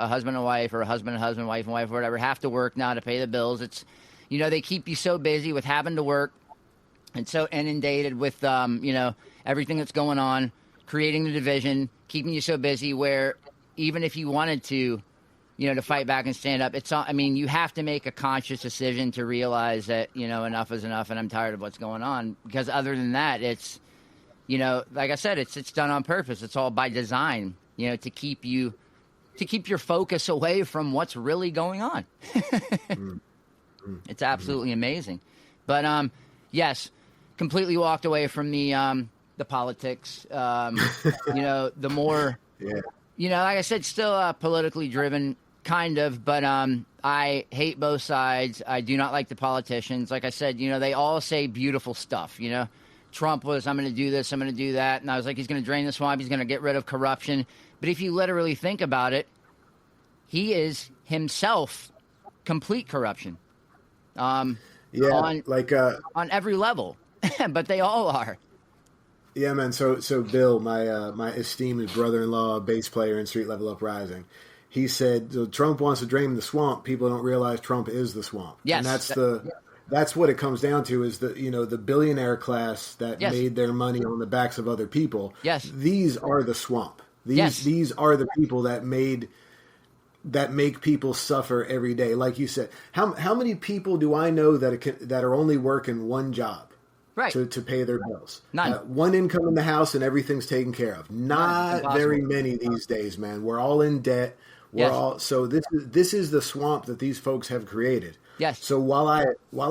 husband and wife, or a husband and husband, wife and wife, or whatever, have to work now to pay the bills. It's they keep you so busy with having to work and so inundated with everything that's going on, creating the division, keeping you so busy where even if you wanted to, to fight back and stand up, you have to make a conscious decision to realize that, enough is enough and I'm tired of what's going on. Because other than that, it's, like I said, it's done on purpose. It's all by design, to keep your focus away from what's really going on. It's absolutely amazing. But, yes, completely walked away from the politics, the more, like I said, still politically driven, kind of, but I hate both sides. I do not like the politicians. Like I said, they all say beautiful stuff. Trump was, I'm going to do this, I'm going to do that. And I was like, he's going to drain the swamp, he's going to get rid of corruption. But if you literally think about it, he is himself complete corruption. On every level, but they all are. Yeah, man. So Bill, my esteemed brother-in-law, bass player in StreetLevel Uprising, he said, so Trump wants to drain the swamp. People don't realize Trump is the swamp. Yes, and that's what it comes down to, is the billionaire class that made their money on the backs of other people. Yes, these are the swamp. These are the people that make people suffer every day. Like you said, how many people do I know that are only working one job? Right. To pay their bills. None. One income in the house and everything's taken care of. Not very many these days, man. We're all in debt. So this is the swamp that these folks have created. Yes. So while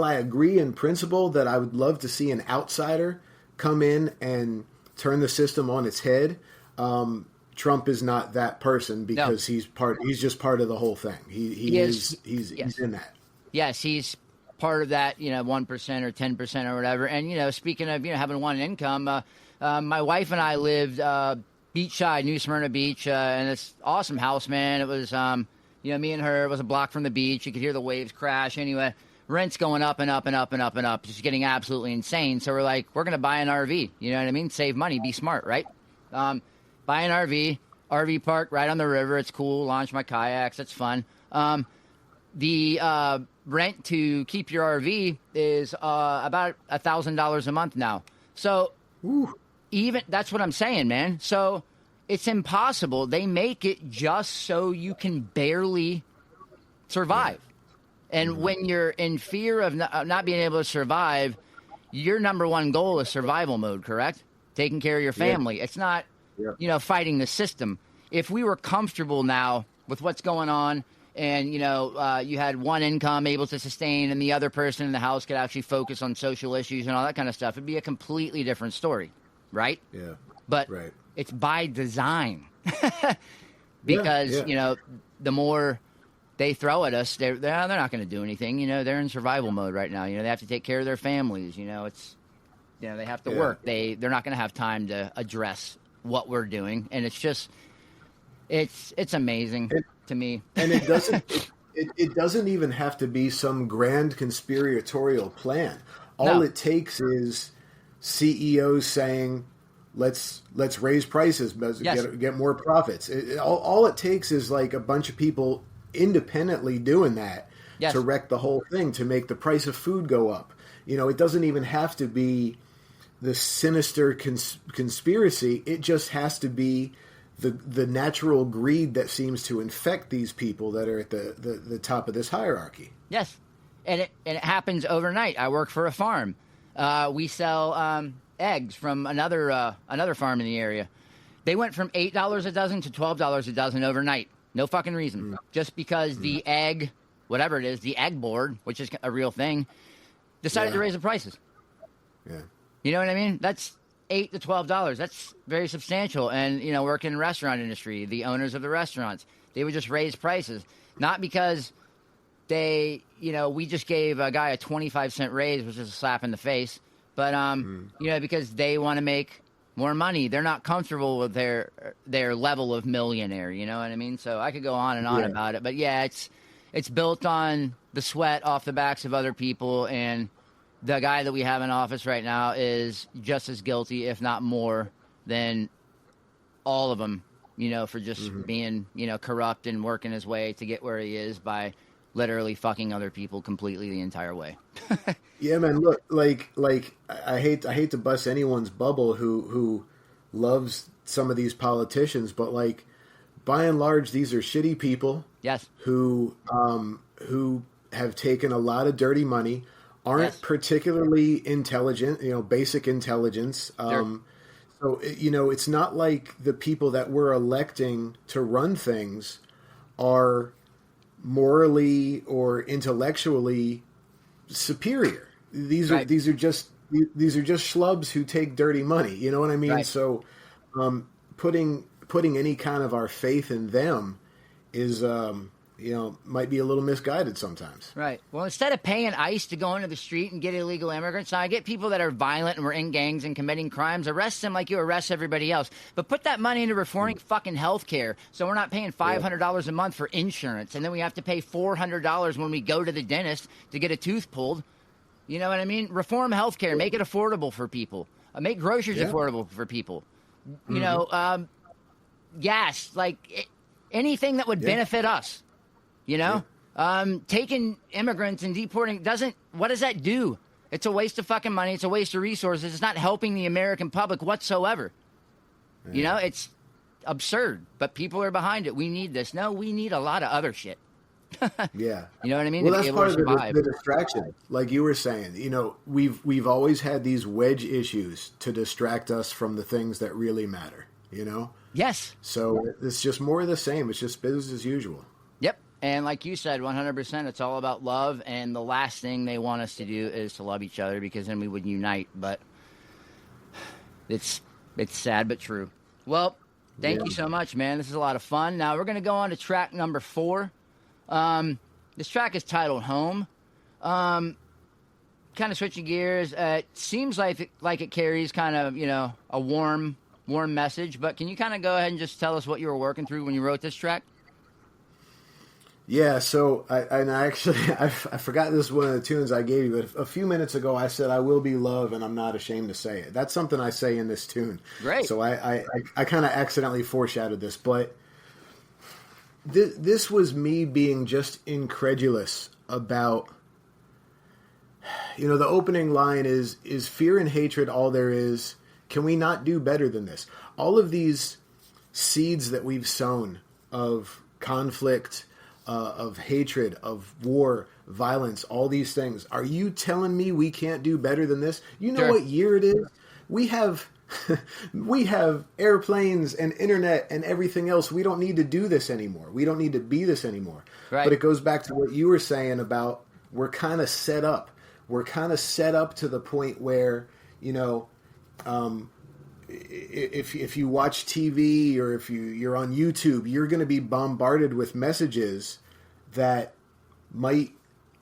I agree in principle that I would love to see an outsider come in and turn the system on its head, Trump is not that person, because he's just part of the whole thing. He's in that. Yes, he's part of that, 1% or 10% or whatever. And, speaking of, having one income, my wife and I lived beachside, New Smyrna Beach, and it's awesome house, man. It was, me and her, it was a block from the beach. You could hear the waves crash. Anyway, rent's going up and up and up and up and up. Just getting absolutely insane. So we're like, we're going to buy an RV. You know what I mean? Save money, be smart, right? Buy an RV park right on the river. It's cool. Launch my kayaks. It's fun. The rent to keep your RV is about $1,000 a month now. So even that's what I'm saying, man. So it's impossible. They make it just so you can barely survive. And when you're in fear of not being able to survive, your number one goal is survival mode, correct? Taking care of your family. It's not, fighting the system. If we were comfortable now with what's going on, and, you had one income able to sustain and the other person in the house could actually focus on social issues and all that kind of stuff, it'd be a completely different story, right? Yeah. But it's by design. Because, the more they throw at us, they're not going to do anything. They're in survival mode right now. They have to take care of their families. they have to Yeah. work. They're not going to have time to address what we're doing, and it's just it's amazing to me. And it doesn't it doesn't even have to be some grand conspiratorial plan. All No. it takes is CEOs saying, let's raise prices, Yes. get more profits. All it takes is like a bunch of people independently doing that Yes. to wreck the whole thing, to make the price of food go up. It doesn't even have to be the sinister conspiracy. It just has to be the natural greed that seems to infect these people that are at the top of this hierarchy. Yes, and it happens overnight. I work for a farm. We sell eggs from another farm in the area. They went from $8 a dozen to $12 a dozen overnight. No fucking reason. Just because the egg, whatever it is, the egg board, which is a real thing, decided to raise the prices. Yeah. You know what I mean? That's $8 to $12. That's very substantial. And working in the restaurant industry, the owners of the restaurants, they would just raise prices, not because we just gave a guy a 25-cent raise, which is a slap in the face, but because they want to make more money. They're not comfortable with their level of millionaire. You know what I mean? So I could go on and on about it, but yeah, it's built on the sweat off the backs of other people, and the guy that we have in office right now is just as guilty, if not more, than all of them, for just being, corrupt and working his way to get where he is by literally fucking other people completely the entire way. Yeah, man. Look, like I hate to bust anyone's bubble who loves some of these politicians, but like by and large, these are shitty people. Yes. Who have taken a lot of dirty money, aren't particularly intelligent, basic intelligence. Sure. So, it's not like the people that we're electing to run things are morally or intellectually superior. These are just schlubs who take dirty money. You know what I mean? Right. So, putting any kind of our faith in them is, might be a little misguided sometimes. Right. Well, instead of paying ICE to go into the street and get illegal immigrants, now I get people that are violent and were in gangs and committing crimes, arrest them like you arrest everybody else. But put that money into reforming fucking health care, so we're not paying $500 a month for insurance, and then we have to pay $400 when we go to the dentist to get a tooth pulled. You know what I mean? Reform health care. Make it affordable for people. Make groceries affordable for people. Gas, anything that would benefit us. Taking immigrants and deporting what does that do? It's a waste of fucking money. It's a waste of resources. It's not helping the American public whatsoever. Yeah. It's absurd, but people are behind it. We need this. No, we need a lot of other shit. Yeah. You know what I mean? Well, To be that's able part to of survive. the distraction. Like you were saying, we've always had these wedge issues to distract us from the things that really matter, Yes. So it's just more of the same. It's just business as usual. Yep. And like you said, 100%, it's all about love. And the last thing they want us to do is to love each other, because then we would unite. But it's sad but true. Well, thank you so much, man. This is a lot of fun. Now we're going to go on to track number 4. This track is titled Home. Kind of switching gears. It seems like it carries kind of, a warm message. But can you kind of go ahead and just tell us what you were working through when you wrote this track? Yeah, so I forgot this is one of the tunes I gave you, but a few minutes ago I said I will be love and I'm not ashamed to say it. That's something I say in this tune. Great. So I kind of accidentally foreshadowed this, but this was me being just incredulous about, the opening line is fear and hatred all there is? Can we not do better than this? All of these seeds that we've sown of conflict, of hatred, of war, violence, all these things. Are you telling me we can't do better than this? You know Sure. what year it is? We have airplanes and internet and everything else. We don't need to do this anymore. We don't need to be this anymore. Right. But it goes back to what you were saying about we're kind of set up. We're kind of set up to the point where, if you watch TV or if you're on YouTube, you're going to be bombarded with messages that might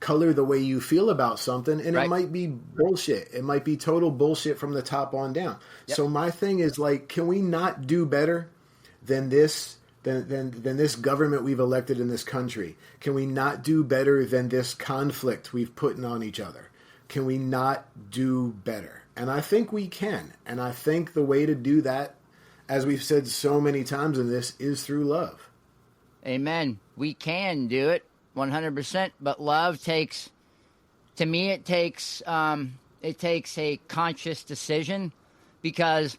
color the way you feel about something, and Right. it might be bullshit. It might be total bullshit from the top on down. Yep. So my thing is like, can we not do better than this? Than this government we've elected in this country? Can we not do better than this conflict we've put on each other? Can we not do better? And I think we can. And I think the way to do that, as we've said so many times in this, is through love. Amen. We can do it 100%, but love takes, to me, it takes a conscious decision, because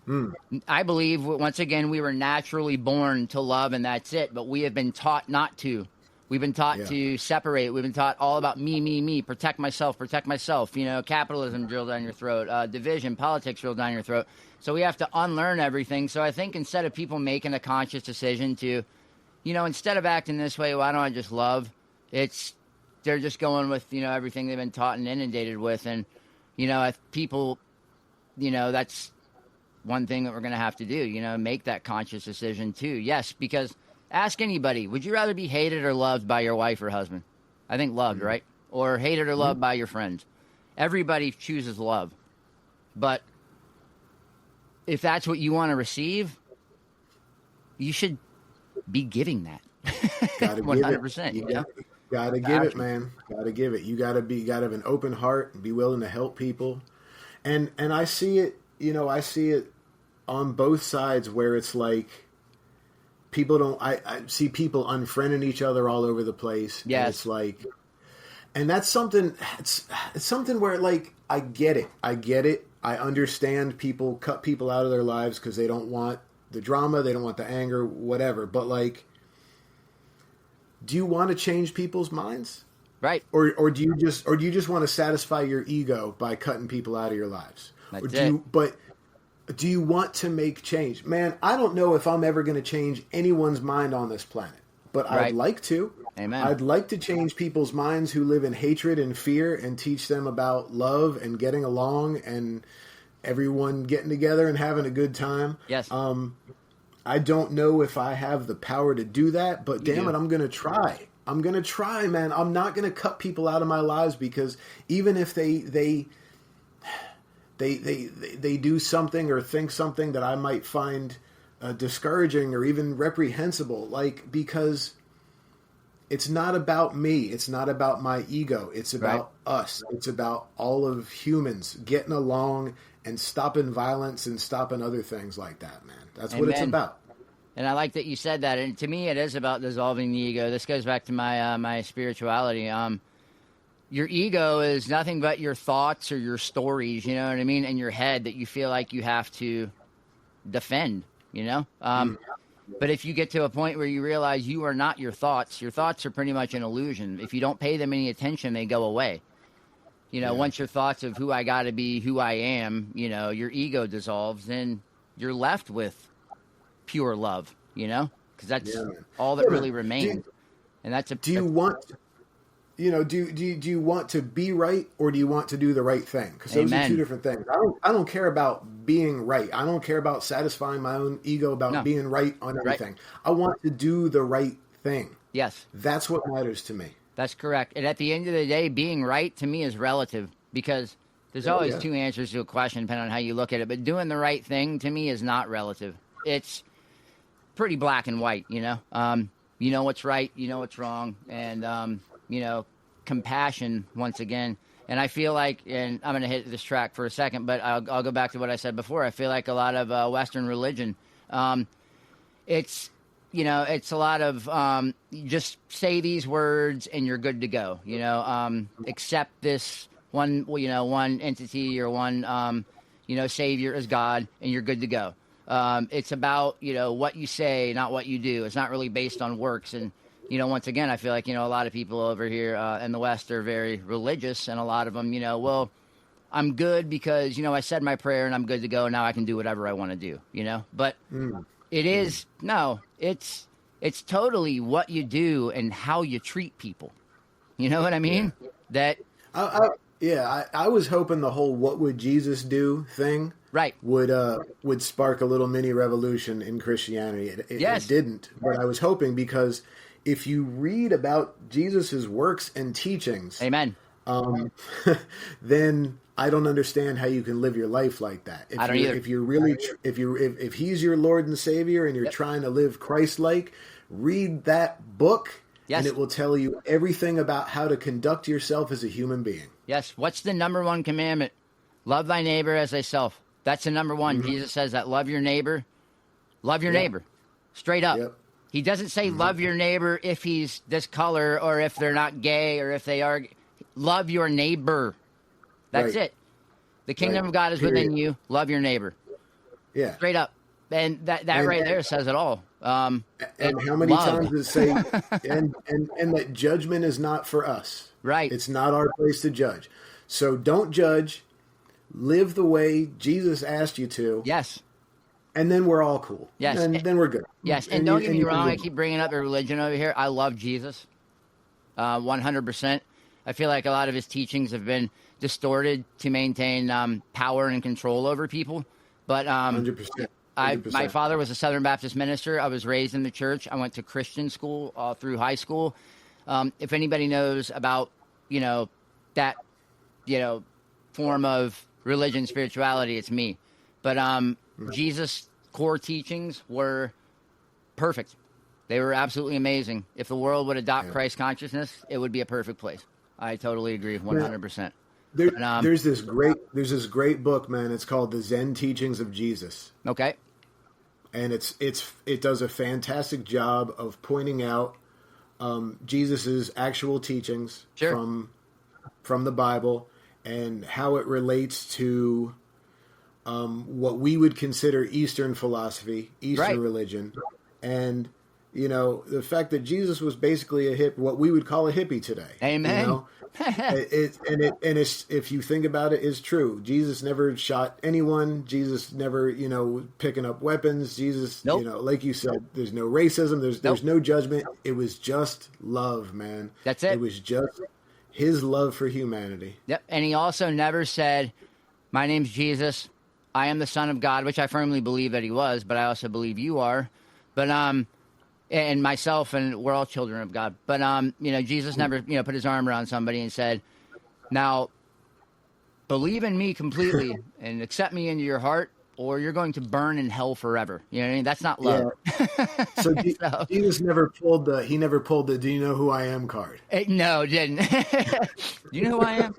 I believe, once again, we were naturally born to love, and that's it. But we have been taught not to. We've been taught to separate. We've been taught all about me, protect myself. You know, capitalism drilled down your throat, division, politics drilled down your throat. So we have to unlearn everything. So I think instead of people making a conscious decision to, you know, instead of acting this way, why don't I just love? They're just going with, you know, everything they've been taught and inundated with. And, you know, if people, you know, that's one thing that we're going to have to do, you know, make that conscious decision too. Yes, because ask anybody, would you rather be hated or loved by your wife or husband? I think loved, right? Or hated or loved by your friends. Everybody chooses love. But if that's what you want to receive, you should be giving that. Gotta 100%. give it. You know? Gotta give it, man. Gotta give it. You gotta have an open heart and be willing to help people. And I see it, you know, I see it on both sides, where it's like people don't. I see people unfriending each other all over the place. Yes. And it's like, and that's something. It's something where, like, I get it. I understand people cut people out of their lives because they don't want the drama, they don't want the anger, whatever. But like, do you want to change people's minds? Right. Or do you just want to satisfy your ego by cutting people out of your lives? That's or it. Do you want to make change? Man, I don't know if I'm ever going to change anyone's mind on this planet, but Right. I'd like to. Amen. I'd like to change people's minds who live in hatred and fear, and teach them about love and getting along and everyone getting together and having a good time. Yes. I don't know if I have the power to do that, but damn it, I'm going to try. I'm going to try, man. I'm not going to cut people out of my lives, because even if they do something or think something that I might find discouraging or even reprehensible, like, because it's not about me. It's not about my ego. It's about us. It's about all of humans getting along and stopping violence and stopping other things like that, man. That's what it's Amen. about. And I like that you said that. And to me, it is about dissolving the ego. This goes back to my my spirituality. Your ego is nothing but your thoughts or your stories, you know what I mean, in your head that you feel like you have to defend, you know? But if you get to a point where you realize you are not your thoughts are pretty much an illusion. If you don't pay them any attention, they go away. You know, once your thoughts of who I got to be, who I am, you know, your ego dissolves, then you're left with pure love, you know? Because that's all that really remains. And that's a... Do you want... You know, do you want to be right, or do you want to do the right thing? Because those are two different things. I don't care about being right. I don't care about satisfying my own ego about being right on everything. I want to do the right thing. Yes. That's what matters to me. That's correct. And at the end of the day, being right to me is relative, because there's always two answers to a question depending on how you look at it. But doing the right thing to me is not relative. It's pretty black and white, you know? You know what's right, you know what's wrong, and... you know, compassion once again. And I feel like, and I'm going to hit this track for a second, but I'll go back to what I said before. I feel like a lot of Western religion, it's, you know, it's a lot of just say these words and you're good to go. You know, accept this one, you know, one entity or one, you know, savior as God, and you're good to go. It's about, you know, what you say, not what you do. It's not really based on works. And you know, once again, I feel like, you know, a lot of people over here in the West are very religious, and a lot of them, you know, well, I'm good because, you know, I said my prayer and I'm good to go. Now I can do whatever I want to do, you know, but it is, no, it's totally what you do and how you treat people. You know what I mean? That. I was hoping the whole "what would Jesus do" thing would spark a little mini revolution in Christianity. It didn't, but I was hoping, because if you read about Jesus's works and teachings, Amen. then I don't understand how you can live your life like that. I don't either. If you're really, if he's your Lord and Savior and you're trying to live Christ-like, read that book, and it will tell you everything about how to conduct yourself as a human being. Yes. What's the number one commandment? Love thy neighbor as thyself. That's the number one. Mm-hmm. Jesus says that. Love your neighbor. Love your neighbor. Straight up. Yep. He doesn't say love your neighbor if he's this color or if they're not gay or if they are. Love your neighbor. That's it. The kingdom of God is within you. Love your neighbor. Yeah. Straight up. And that right there says it all. And how many times does it say, and that judgment is not for us. Right. It's not our place to judge. So don't judge. Live the way Jesus asked you to. Yes. And then we're all cool. Yes. And then we're good. Yes. And don't get me wrong. I keep bringing up the religion over here. I love Jesus. 100%. I feel like a lot of his teachings have been distorted to maintain power and control over people. But 100%. my father was a Southern Baptist minister. I was raised in the church. I went to Christian school all through high school. If anybody knows about, that, form of religion, spirituality, it's me. But Jesus' core teachings were perfect. They were absolutely amazing. If the world would adopt Christ consciousness, it would be a perfect place. I totally agree, 100%. There's this great book, man. It's called The Zen Teachings of Jesus. Okay. And it does a fantastic job of pointing out Jesus's actual teachings from the Bible and how it relates to what we would consider Eastern philosophy, Eastern religion, and the fact that Jesus was basically what we would call a hippie today. Amen. If you think about it, is true. Jesus never shot anyone. Jesus never, picking up weapons. Jesus, like you said, there's no racism. There's no judgment. It was just love, man. That's it. It was just his love for humanity. Yep. And he also never said, "My name's Jesus. I am the Son of God," which I firmly believe that he was, but I also believe you are. But and myself, and we're all children of God. But Jesus never put his arm around somebody and said, "Now believe in me completely and accept me into your heart, or you're going to burn in hell forever." You know what I mean? That's not love. Yeah. So Jesus never pulled the "Do you know who I am" card. No, didn't. Do you know who I am?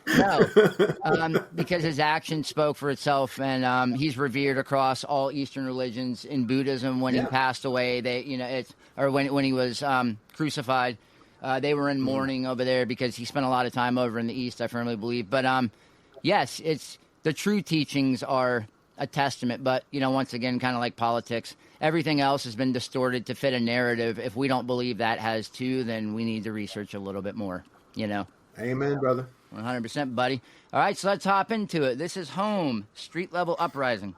No, because his action spoke for itself, and he's revered across all Eastern religions. In Buddhism, when he passed away, when he was crucified, they were in mourning over there because he spent a lot of time over in the East. I firmly believe, but yes, it's the true teachings are a testament. But once again, kind of like politics, everything else has been distorted to fit a narrative. If we don't believe that has too, then we need to research a little bit more. Amen, brother. 100%, buddy. All right, so let's hop into it. This is Home, StreetLevel Uprising.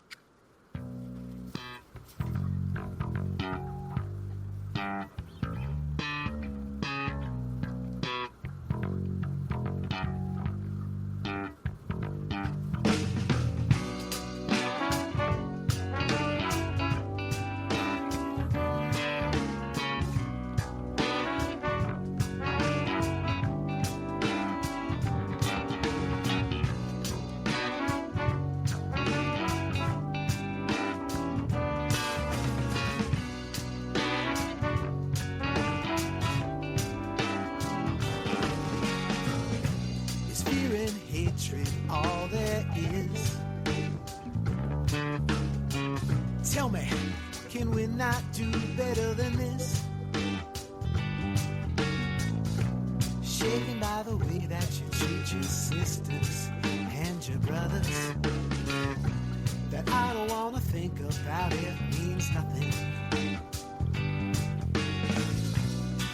All there is. Tell me, can we not do better than this? Shaken by the way that you treat your sisters and your brothers, that I don't want to think about it means nothing.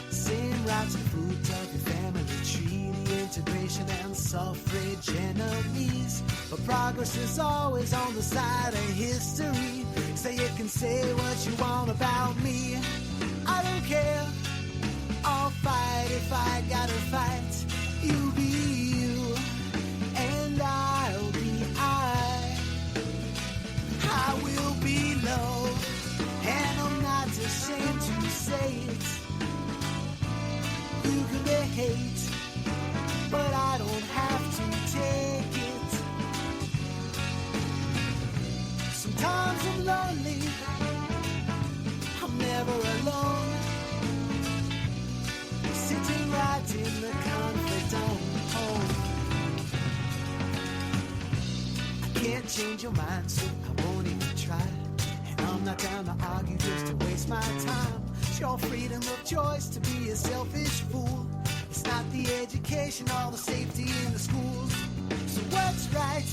Same rights and food of your family tree, the integration and suffrage enemies. But progress is always on the side of history. Say you can say what you want about me, I don't care. I'll fight if I gotta fight. You be you, and I'll be I. I will be loved, and I'm not ashamed to say it. hate, but I don't have to take it. Sometimes I'm lonely, I'm never alone. Sitting right in the comfort home. I can't change your mind, so I won't even try. And I'm not down to argue just to waste my time. It's your freedom of choice to be a selfish fool. It's not the education or the safety in the schools. So what's right?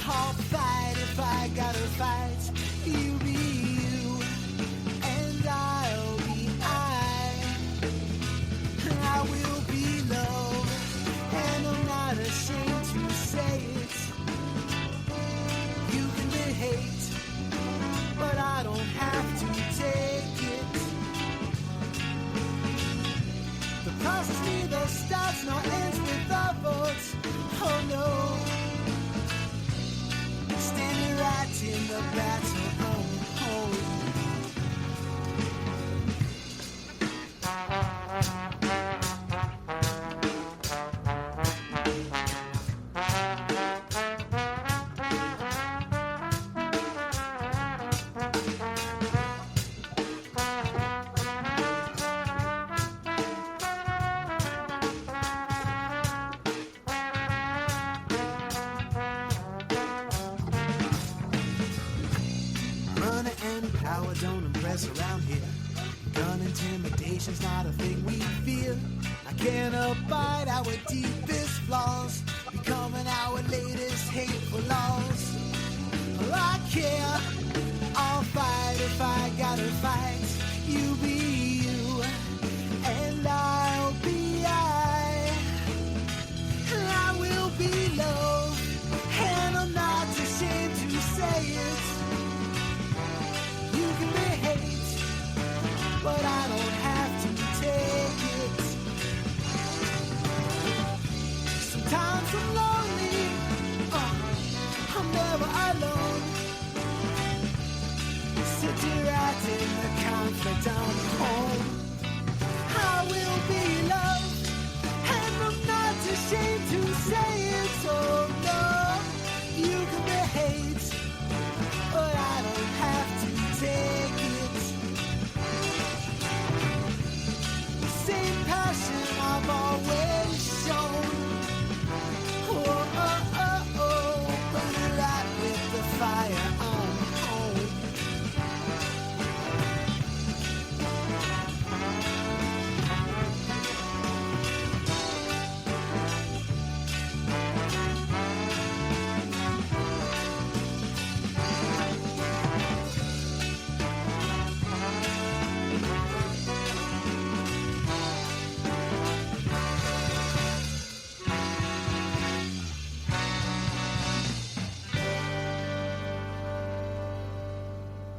I'll fight if I gotta fight. You be you, and I'll be I. I will be loved, and I'm not ashamed to say it. You can be hate, but I don't have to take it. The process neither starts nor ends with our votes. Oh no, standing right in the battle. Don't impress around here. Gun intimidation's not a thing we fear. I can't abide our deepest flaws, becoming our latest hateful laws. Well, I care, I'll fight if I gotta fight. You be you, and I'll be I. I will be loved, and I'm not ashamed to say it. You can be hate, but I don't have to take it. Sometimes I'm lonely, I'm never alone. Sitting right in the comfort of home. I will be loved, and I'm not ashamed to say it. Oh no, you can be hate, but I don't have to take it. The same passion I've always shown. Oh, oh, oh, oh. Burn it right with the fire on home.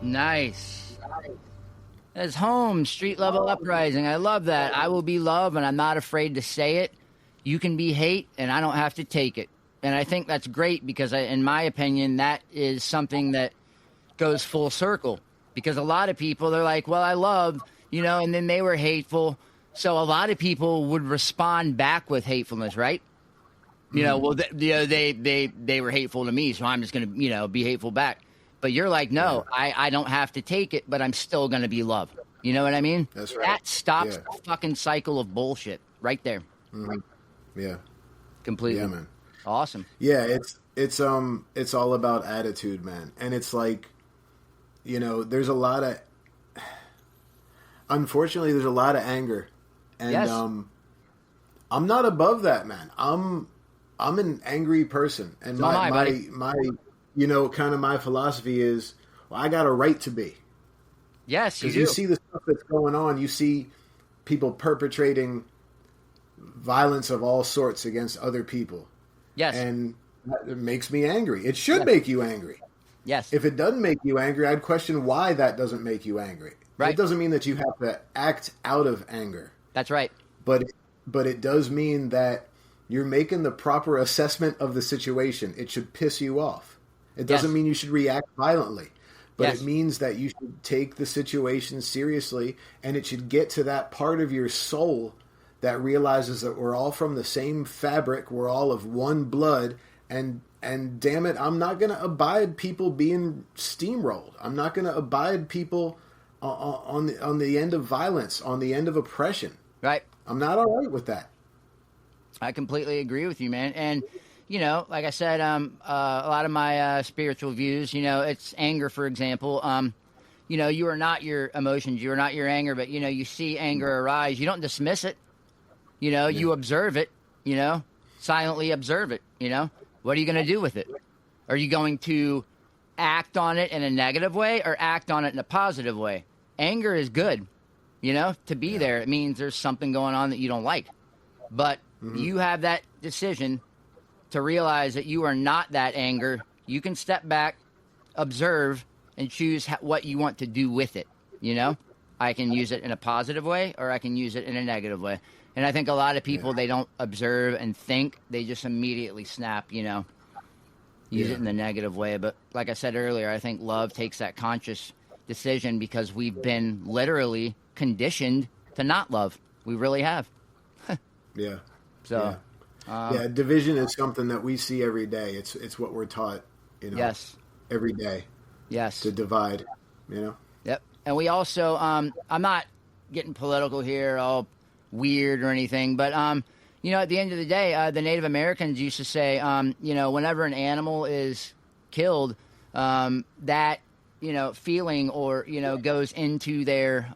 Nice. That's home, street level uprising. I love that. I will be love, and I'm not afraid to say it. You can be hate, and I don't have to take it. And I think that's great because, in my opinion, that is something that goes full circle. Because a lot of people, they're like, well, I love, and then they were hateful. So a lot of people would respond back with hatefulness, right? Well, they were hateful to me, so I'm just going to, be hateful back. But you're like, no, yeah. I don't have to take it, but I'm still going to be loved. You know what I mean? That's right. That stops the fucking cycle of bullshit right there. Mm-hmm. Yeah. Completely. Yeah, man. Awesome. Yeah, it's all about attitude, man. And it's like, there's a lot of, unfortunately, there's a lot of anger. And yes. I'm not above that, man. I'm an angry person. And my kind of my philosophy is, well, I got a right to be. Yes, you do. Because you see the stuff that's going on. You see people perpetrating violence of all sorts against other people. Yes. And it makes me angry. It should make you angry. Yes. If it doesn't make you angry, I'd question why that doesn't make you angry. Right. It doesn't mean that you have to act out of anger. That's right. But it does mean that you're making the proper assessment of the situation. It should piss you off. It doesn't mean you should react violently, but it means that you should take the situation seriously, and it should get to that part of your soul that realizes that we're all from the same fabric, we're all of one blood, and damn it, I'm not going to abide people being steamrolled. I'm not going to abide people on the end of violence, on the end of oppression. Right. I'm not all right with that. I completely agree with you, man. And, you know, like I said, a lot of my spiritual views, you know, it's anger, for example. You know, you are not your emotions. You are not your anger. But, you know, you see anger arise. You don't dismiss it. You know, you observe it, you know, silently observe it, you know. What are you going to do with it? Are you going to act on it in a negative way or act on it in a positive way? Anger is good, you know, to be there. It means there's something going on that you don't like. But you have that decision to realize that you are not that anger. You can step back, observe, and choose what you want to do with it, you know? I can use it in a positive way or I can use it in a negative way. And I think a lot of people, they don't observe and think. They just immediately snap, you know, use it in the negative way. But like I said earlier, I think love takes that conscious decision because we've been literally conditioned to not love. We really have. Yeah. So, division is something that we see every day. It's what we're taught, you know, every day. Yes. To divide, you know? Yep. And we also, I'm not getting political here, all weird or anything, but, you know, at the end of the day, the Native Americans used to say, you know, whenever an animal is killed, that, you know, feeling or, you know, goes into their,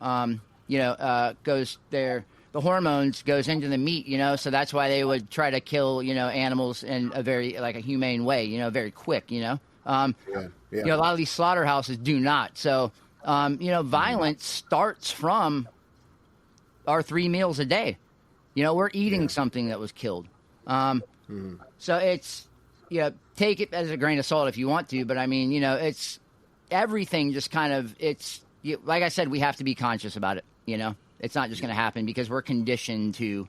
the hormones goes into the meat, you know, so that's why they would try to kill, you know, animals in a very, like a humane way, you know, very quick, you know. You know, a lot of these slaughterhouses do not. So, you know, violence starts from our 3 meals a day. You know, we're eating something that was killed. So it's, you know, take it as a grain of salt if you want to, but I mean, you know, it's everything just kind of, like I said, we have to be conscious about it, you know. It's not just going to happen because we're conditioned to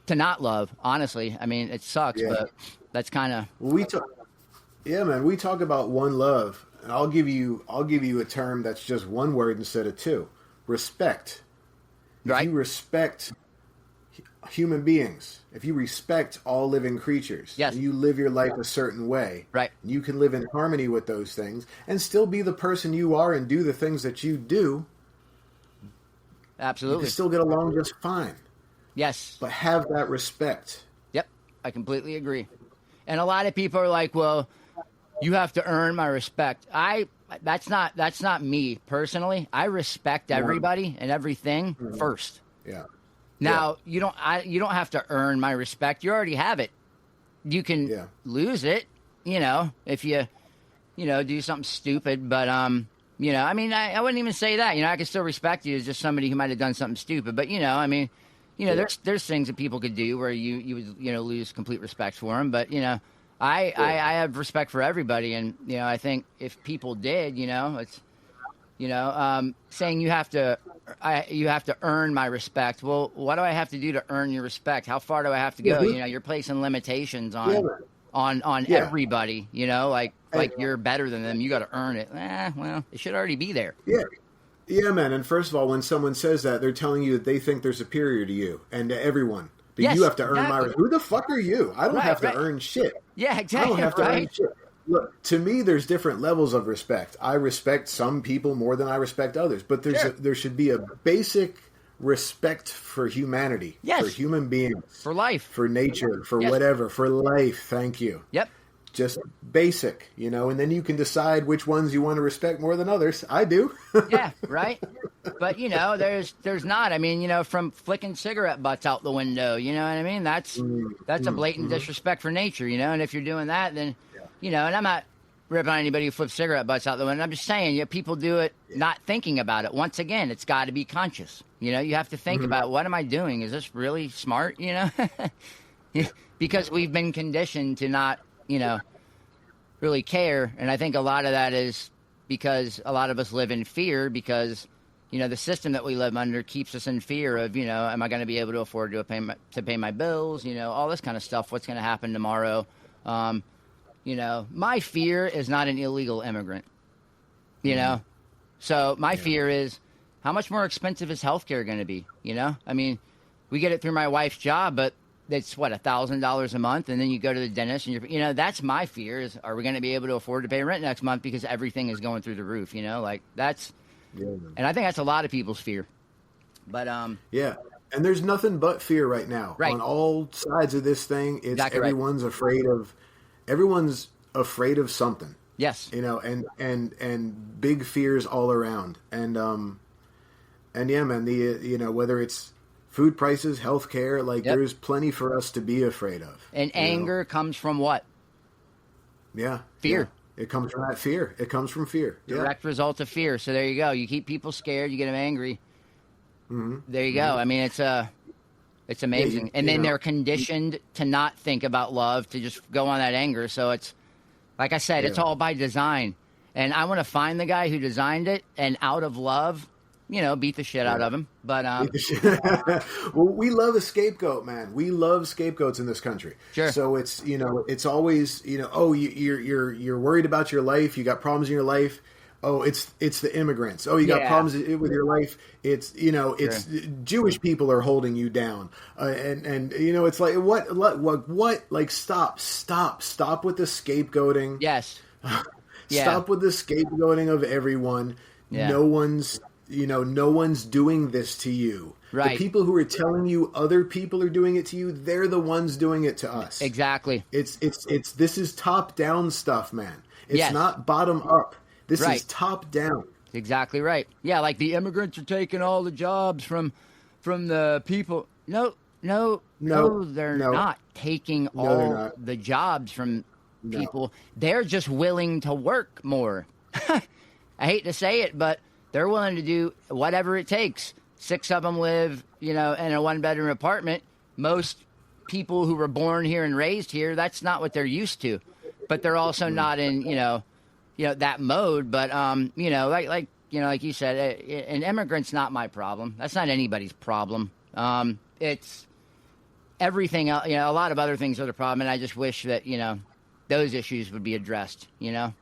not love, honestly. I mean, it sucks, but that's kind of... We talk about one love, and I'll give you a term that's just one word instead of two. Respect. If you respect human beings, if you respect all living creatures, and you live your life a certain way, you can live in harmony with those things and still be the person you are and do the things that you do. Absolutely. You can still get along just fine. Yes. But have that respect. Yep. I completely agree. And a lot of people are like, well, you have to earn my respect. That's not me personally. I respect everybody and everything first. Yeah. Now, you don't have to earn my respect. You already have it. You can lose it, you know, if you know, do something stupid, but you know, I mean, I wouldn't even say that. You know, I could still respect you as just somebody who might have done something stupid. But, you know, I mean, you know, there's things that people could do where you would, you know, lose complete respect for them. But, you know, I have respect for everybody. And, you know, I think if people did, you know, it's, you know, saying you have to earn my respect. Well, what do I have to do to earn your respect? How far do I have to go? You know, you're placing limitations on everybody, you know, like you're better than them. You got to earn it. Well, it should already be there. Yeah, man. And first of all, when someone says that, they're telling you that they think they're superior to you and to everyone. But you have to earn my... Who the fuck are you? I don't have to earn shit. Yeah, exactly. I don't have to earn shit. Look, to me, there's different levels of respect. I respect some people more than I respect others. But there should be a basic respect for humanity, for human beings, for life, for nature, for whatever, for life. Thank you. Yep. Just basic, you know, and then you can decide which ones you want to respect more than others. I do. Yeah, right. But, you know, there's not. I mean, you know, from flicking cigarette butts out the window, you know what I mean? That's a blatant disrespect for nature, you know. And if you're doing that, then, you know, and I'm not ripping on anybody who flips cigarette butts out the window. I'm just saying, you know, people do it not thinking about it. Once again, it's got to be conscious. You know, you have to think about, what am I doing? Is this really smart? You know, because we've been conditioned to not, you know, really care. And I think a lot of that is because a lot of us live in fear because, you know, the system that we live under keeps us in fear of, you know, am I going to be able to afford to pay my bills? You know, all this kind of stuff. What's going to happen tomorrow? You know, my fear is not an illegal immigrant, you know? So my fear is, how much more expensive is healthcare going to be? You know, I mean, we get it through my wife's job, but it's what, $1,000 a month, and then you go to the dentist, and that's my fear is, are we going to be able to afford to pay rent next month because everything is going through the roof? Like that's, and I think that's a lot of people's fear. But yeah, and there's nothing but fear right now on all sides of this thing. It's exactly everyone's afraid of something. Yes, and big fears all around, and yeah, man, whether it's food prices, healthcare, there's plenty for us to be afraid of. And anger comes from what? Yeah, fear. Yeah. It comes from that fear. It comes from fear. Direct result of fear. So there you go. You keep people scared, you get them angry. Mm-hmm. There you go. I mean, it's amazing. And then they're conditioned to not think about love, to just go on that anger. So it's, like I said, it's all by design. And I want to find the guy who designed it, and out of love, beat the shit out of him. But well, we love a scapegoat, man. We love scapegoats in this country. Sure. So it's it's always oh, you're worried about your life. You got problems in your life. Oh, it's the immigrants. Oh, you got problems with your life. It's it's Jewish people are holding you down. And it's like what like stop with the scapegoating. Yes. Stop with the scapegoating of everyone. Yeah. No one's doing this to you. Right. The people who are telling you other people are doing it to you, they're the ones doing it to us. Exactly. It's this is top down stuff, man. It's not bottom up. This is top down. Exactly right. Yeah, like the immigrants are taking all the jobs from the people. No, they're not taking all the jobs from people. They're just willing to work more. I hate to say it, but they're willing to do whatever it takes. 6 of them live, in a 1-bedroom apartment. Most people who were born here and raised here, that's not what they're used to. But they're also not in, that mode. But like you said, an immigrant's not my problem. That's not anybody's problem. It's everything else. A lot of other things are the problem, and I just wish that those issues would be addressed.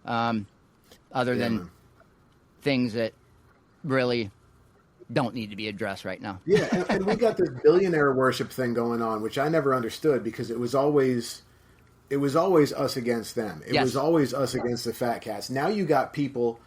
Other than things that really don't need to be addressed right now. Yeah, and we got this billionaire worship thing going on, which I never understood, because it was always us against them. It was always us against the fat cats. Now you got people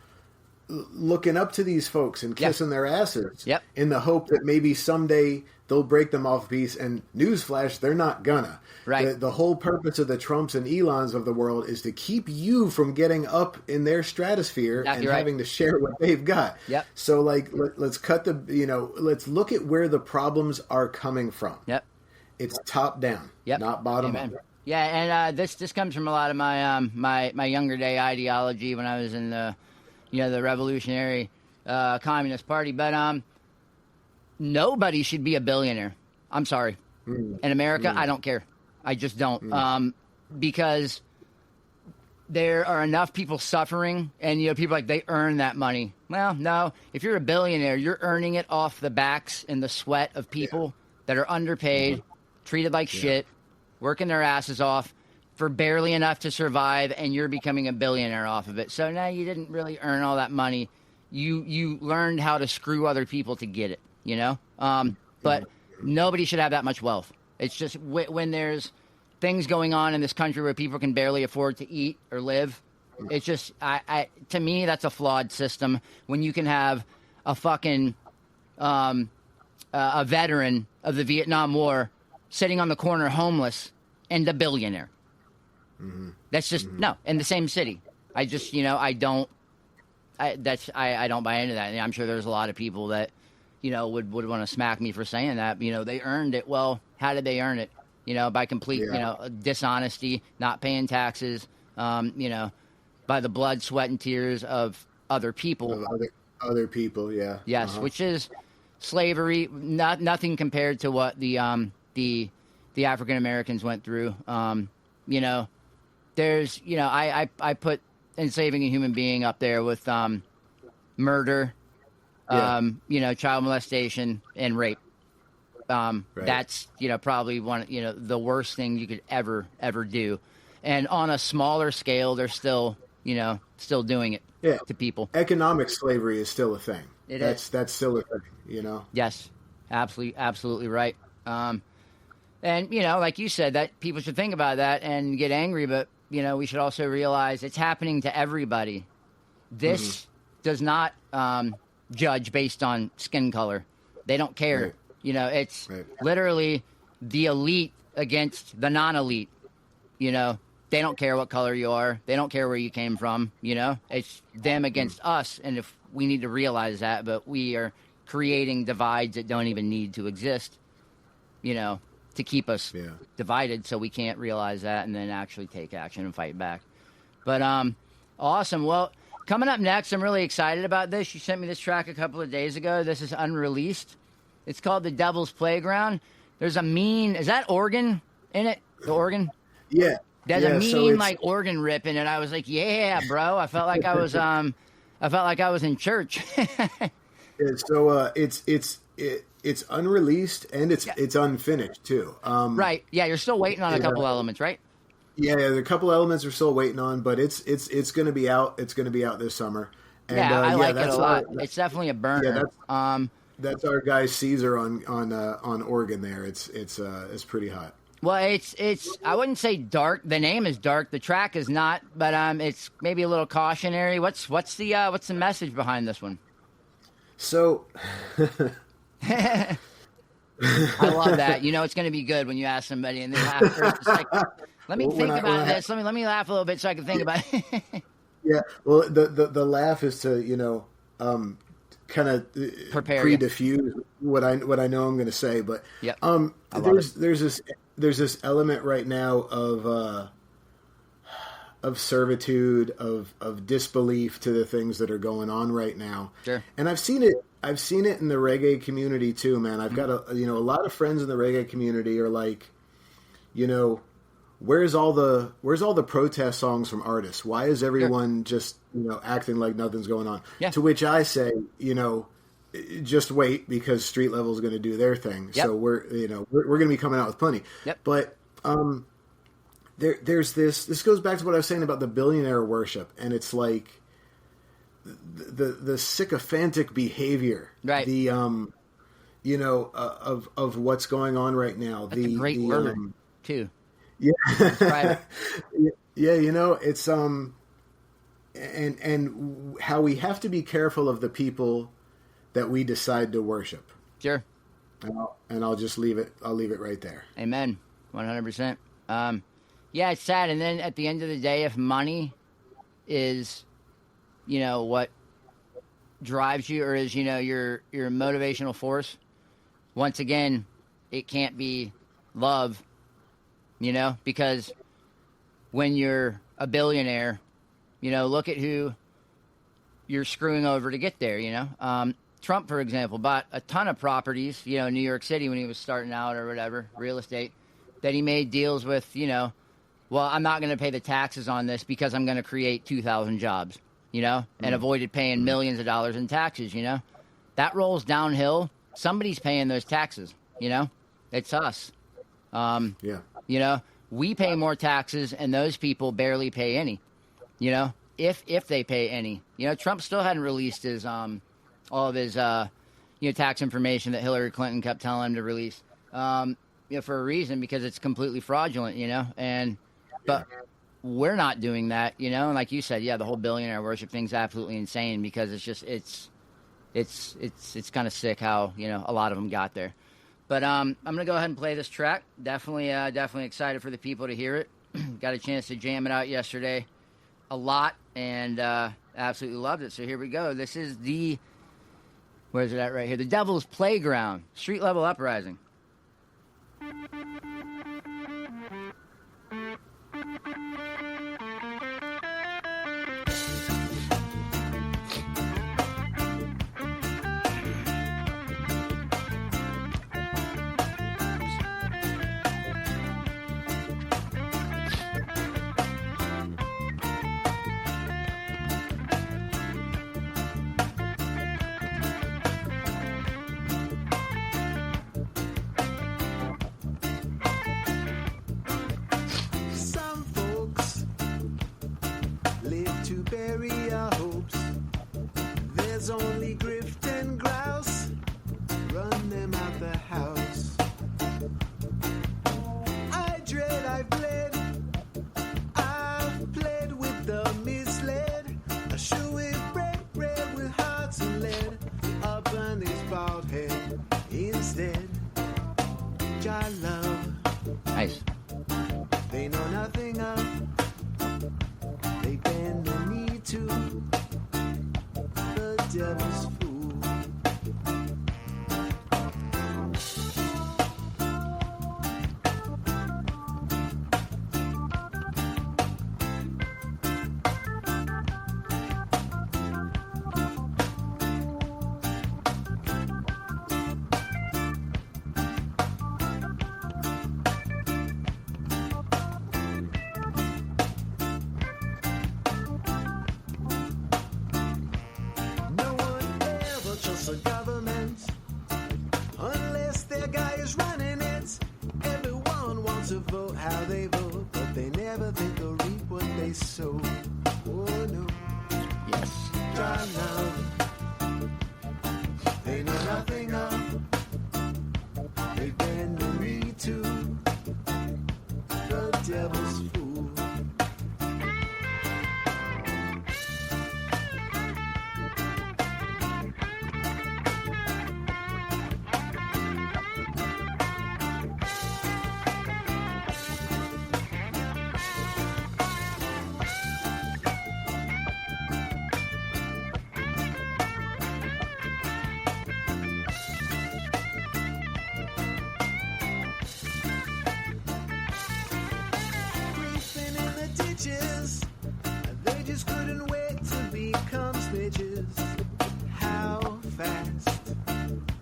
looking up to these folks and kissing their asses in the hope that maybe someday they'll break them off a piece. And newsflash, they're not gonna. Right. The whole purpose of the Trumps and Elons of the world is to keep you from getting up in their stratosphere and having to share what they've got. Yep. So let's cut let's look at where the problems are coming from. Yep. It's top down, not bottom up. Yeah, and this comes from a lot of my my younger day ideology when I was in the the Revolutionary Communist Party. But nobody should be a billionaire. I'm sorry. In America, I don't care. I just don't. Because there are enough people suffering, and people they earn that money. Well, no. If you're a billionaire, you're earning it off the backs and the sweat of people that are underpaid, treated like shit, working their asses off for barely enough to survive, and you're becoming a billionaire off of it. So now you didn't really earn all that money. You learned how to screw other people to get it, But nobody should have that much wealth. It's just when there's things going on in this country where people can barely afford to eat or live, it's just, to me, that's a flawed system. When you can have a fucking a veteran of the Vietnam War sitting on the corner homeless and a billionaire. That's just no, in the same city. I just I don't buy into that. And I'm sure there's a lot of people that would want to smack me for saying that. They earned it. Well, how did they earn it? By complete dishonesty, not paying taxes, by the blood, sweat, and tears of other people. Other people, yeah. Yes, which is slavery. Nothing compared to what the African Americans went through. There's I put enslaving a human being up there with murder, child molestation, and rape. That's probably one the worst thing you could ever do. And on a smaller scale, they're still doing it to people. Economic slavery is still a thing. That's still a thing. Yes, absolutely right. And, like you said, that people should think about that and get angry, but, we should also realize it's happening to everybody. This does not judge based on skin color. They don't care. Right. It's literally the elite against the non-elite. They don't care what color you are. They don't care where you came from. It's them against us. And if we need to realize that, but we are creating divides that don't even need to exist, to keep us divided, so we can't realize that and then actually take action and fight back. But awesome. Well, coming up next, I'm really excited about this. You sent me this track a couple of days ago. This is unreleased. It's called The Devil's Playground. There's a mean, is that organ in it? The organ? Yeah. There's a mean organ rip in it. I was like, yeah, bro. I felt like I was in church. So it's unreleased and it's unfinished too. Right. Yeah, you're still waiting on a couple elements, right? Yeah, a couple elements we're still waiting on, but it's going to be out. It's going to be out this summer. And, I like it a lot. It's definitely a burner. Yeah, that's our guy Caesar on organ there. It's pretty hot. Well, it's I wouldn't say dark. The name is dark. The track is not, but it's maybe a little cautionary. What's the message behind this one? So I love that. It's going to be good when you ask somebody and they laugh first. It's like, let me think about this. Let me laugh a little bit so I can think about it. Yeah. Well, the laugh is to kind of pre-diffuse what I know I'm going to say, but there's this element right now of servitude, of disbelief to the things that are going on right now. Sure. And I've seen it in the reggae community too, man. I've got a lot of friends in the reggae community are like, where's all the protest songs from artists? Why is everyone just, acting like nothing's going on? Yeah. To which I say, just wait, because StreetLevel is going to do their thing. Yep. So we're going to be coming out with plenty. Yep. But there's this goes back to what I was saying about the billionaire worship, and it's like the sycophantic behavior, right? The of what's going on right now. That's a great word too. Yeah. Right. Yeah, it's and how we have to be careful of the people that we decide to worship. Sure. And I'll just leave it. I'll leave it right there. Amen. 100%. Yeah, it's sad. And then at the end of the day, if money is, what drives you, or is, your motivational force, once again, it can't be love, because when you're a billionaire, look at who you're screwing over to get there, Trump, for example, bought a ton of properties, in New York City when he was starting out or whatever, real estate, that he made deals with, well, I'm not going to pay the taxes on this because I'm going to create 2,000 jobs, and avoided paying millions of dollars in taxes, That rolls downhill. Somebody's paying those taxes, It's us. We pay more taxes and those people barely pay any, if they pay any. Trump still hadn't released his all of his tax information that Hillary Clinton kept telling him to release, for a reason, because it's completely fraudulent, but we're not doing that, and like you said, the whole billionaire worship thing's absolutely insane, because it's just it's kind of sick how a lot of them got there. But I'm gonna go ahead and play this track. Definitely excited for the people to hear it. Got a chance to jam it out yesterday a lot, and absolutely loved it. So here we go. This is where's it at right here? The Devil's Playground, StreetLevel Uprising. Only grift and grouse, run them out the house. Jah love, Nice. they know nothing of. They bend the knee to the devil's fool. No one ever trusts a government unless their guy is running it. Everyone wants to vote how they vote, but they never think they'll reap what they sow. Oh no, Yes. Jah love, they know nothing of. They bend the knee to the devil's fool. Creeping in the ditches, they just couldn't wait to become snitches. How fast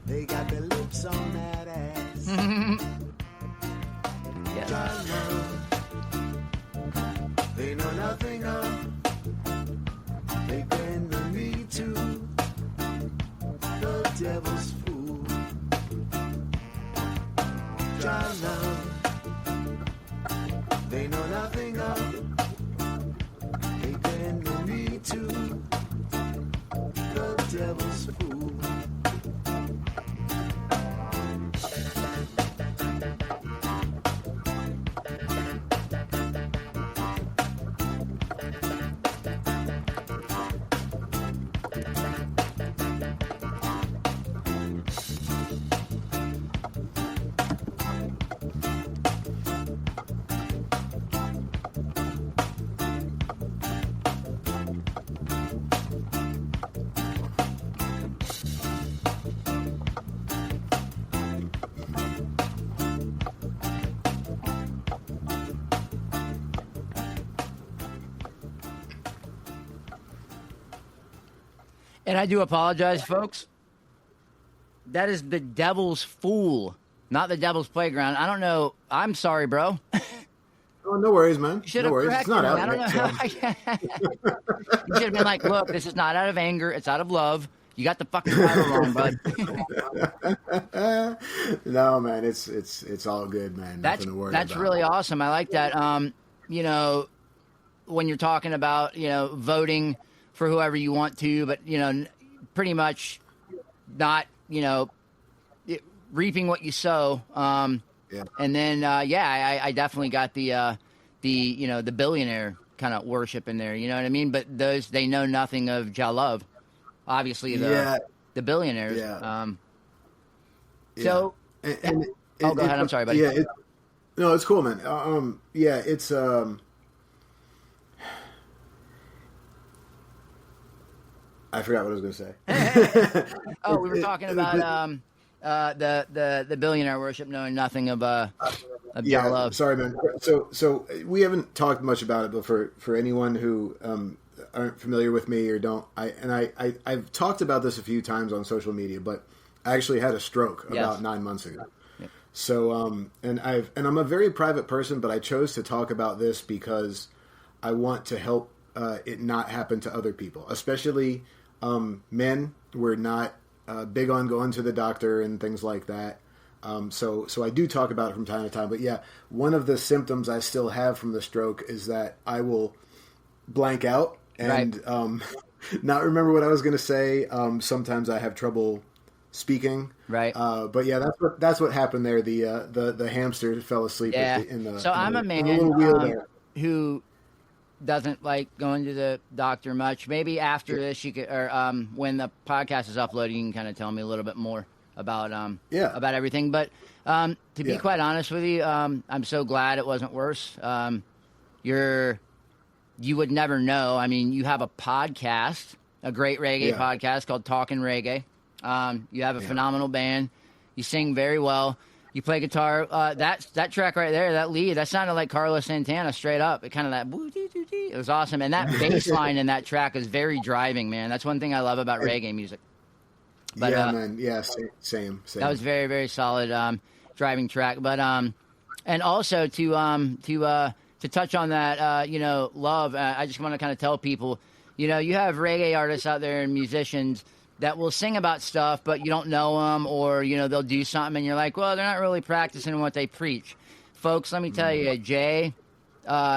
they got their lips on that ass. Yeah. Jah love, they know nothing of. They bend the knee to the devil's fool. Jah love, they know nothing of. They bend the knee to the devil's fool. And I do apologize, folks. That is the Devil's Fool, not the Devil's Playground. I don't know. I'm sorry, bro. Oh, no worries, man. You should No have worries. It's corrected not me. out I don't know yet, how. You should have been like, look, this is not out of anger. It's out of love. You got the fucking title wrong, bud. No, man, it's all good, man. Nothing to worry That's about. really awesome. I like that. You know, when you're talking about, you know, voting for whoever you want to, but, you know, pretty much not, you know, reaping what you sow. Yeah. And then, I definitely got the you know, the billionaire kind of worship in there. You know what I mean? But those, they know nothing of Jah love. Obviously, the billionaires. Yeah. So, and go ahead. I'm sorry, buddy. Yeah. No, it's cool, man. Yeah, it's I forgot what I was going to say. Oh, we were talking about the billionaire worship, knowing nothing of Jah love. Sorry, man. So we haven't talked much about it, but for anyone who aren't familiar with me or don't, I've talked about this a few times on social media, but I actually had a stroke about 9 months ago. Yep. So and I'm a very private person, but I chose to talk about this because I want to help it not happen to other people, especially men. We're not big on going to the doctor and things like that. So I do talk about it from time to time. But yeah, one of the symptoms I still have from the stroke is that I will blank out and not remember what I was going to say. Sometimes I have trouble speaking. Right. But yeah, that's what happened there. The hamster fell asleep. Yeah. So I'm a man who doesn't like going to the doctor much. Maybe after this, you could, or when the podcast is uploaded, you can kind of tell me a little bit more. about everything. But to be quite honest with you, I'm so glad it wasn't worse. You would never know. I mean, you have a podcast, a great reggae podcast called Talkin' Reggae. You have a phenomenal band. You sing very well. You play guitar. That track right there, that lead, that sounded like Carlos Santana straight up. It kind of that boo-dee-doo-dee. It was awesome. And that bass line in that track is very driving, man. That's one thing I love about reggae music. But, man. Yeah, same. That was very, very solid driving track. But and also to touch on that, love. I just want to kind of tell people, you have reggae artists out there and musicians that will sing about stuff, but you don't know them, or they'll do something and you're like, well, they're not really practicing what they preach. Folks, let me tell you, Jay,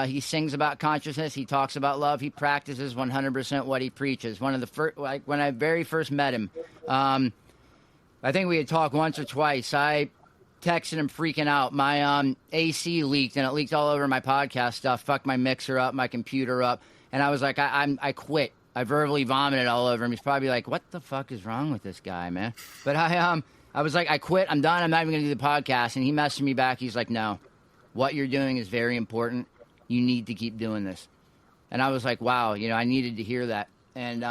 he sings about consciousness. He talks about love. He practices 100% what he preaches. One of the first, like when I very first met him, I think we had talked once or twice. I texted him freaking out. My AC leaked, and it leaked all over my podcast stuff. Fucked my mixer up, my computer up, and I was like, I quit. I verbally vomited all over him. He's probably like, what the fuck is wrong with this guy, man? But I was like, I quit. I'm done. I'm not even going to do the podcast. And he messaged me back. He's like, no, what you're doing is very important. You need to keep doing this. And I was like, wow, I needed to hear that. And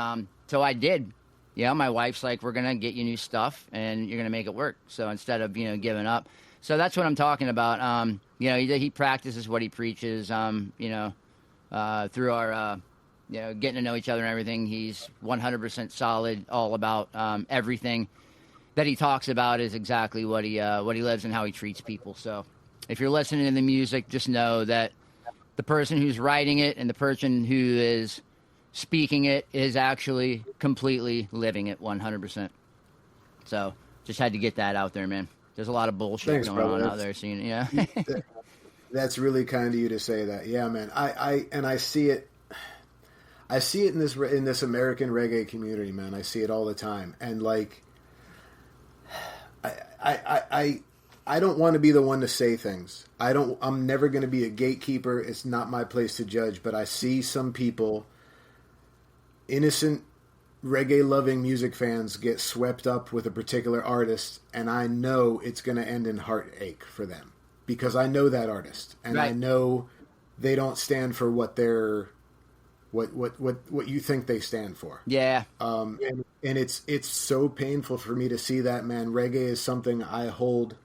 so I did. My wife's like, we're going to get you new stuff, and you're going to make it work. So instead of, giving up. So that's what I'm talking about. He practices what he preaches, through our... getting to know each other and everything. He's 100% solid, all about everything that he talks about is exactly what he lives and how he treats people. So if you're listening to the music, just know that the person who's writing it and the person who is speaking it is actually completely living it 100%. So just had to get that out there, man. There's a lot of bullshit going on out there. So, That's really kind of you to say that. Yeah, man. I see it. I see it in this American reggae community, man. I see it all the time, and like, I don't want to be the one to say things. I'm never going to be a gatekeeper. It's not my place to judge. But I see some people, innocent reggae-loving music fans, get swept up with a particular artist, and I know it's going to end in heartache for them because I know that artist, and I know they don't stand for what they're. What you think they stand for. Yeah. And it's so painful for me to see that, man. Reggae is something I hold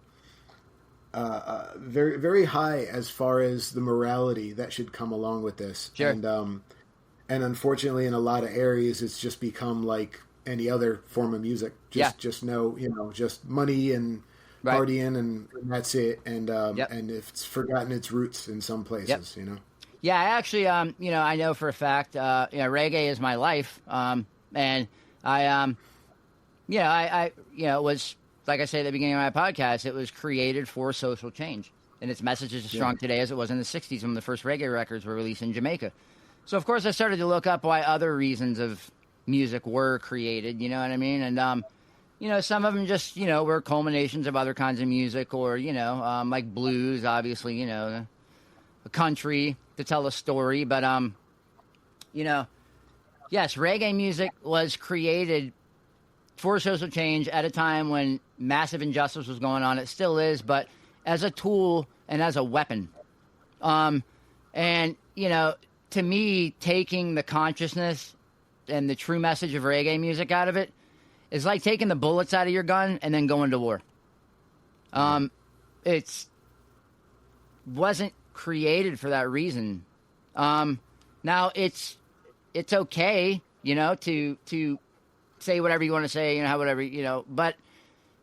very, very high as far as the morality that should come along with this. Sure. And unfortunately, in a lot of areas, it's just become like any other form of music. Just money and partying, and that's it. And and it's forgotten its roots in some places, Yeah, I actually, I know for a fact, reggae is my life, and it was, like I said at the beginning of my podcast, it was created for social change, and its message is as strong today as it was in the 60s when the first reggae records were released in Jamaica. So, of course, I started to look up why other reasons of music were created, you know what I mean? And, some of them just, were culminations of other kinds of music, or, like blues, obviously, a country to tell a story, but yes, reggae music was created for social change at a time when massive injustice was going on. It still is, but as a tool and as a weapon. And to me, taking the consciousness and the true message of reggae music out of it is like taking the bullets out of your gun and then going to war. It's wasn't created for that reason. Now it's okay, to say whatever you want to say, whatever, but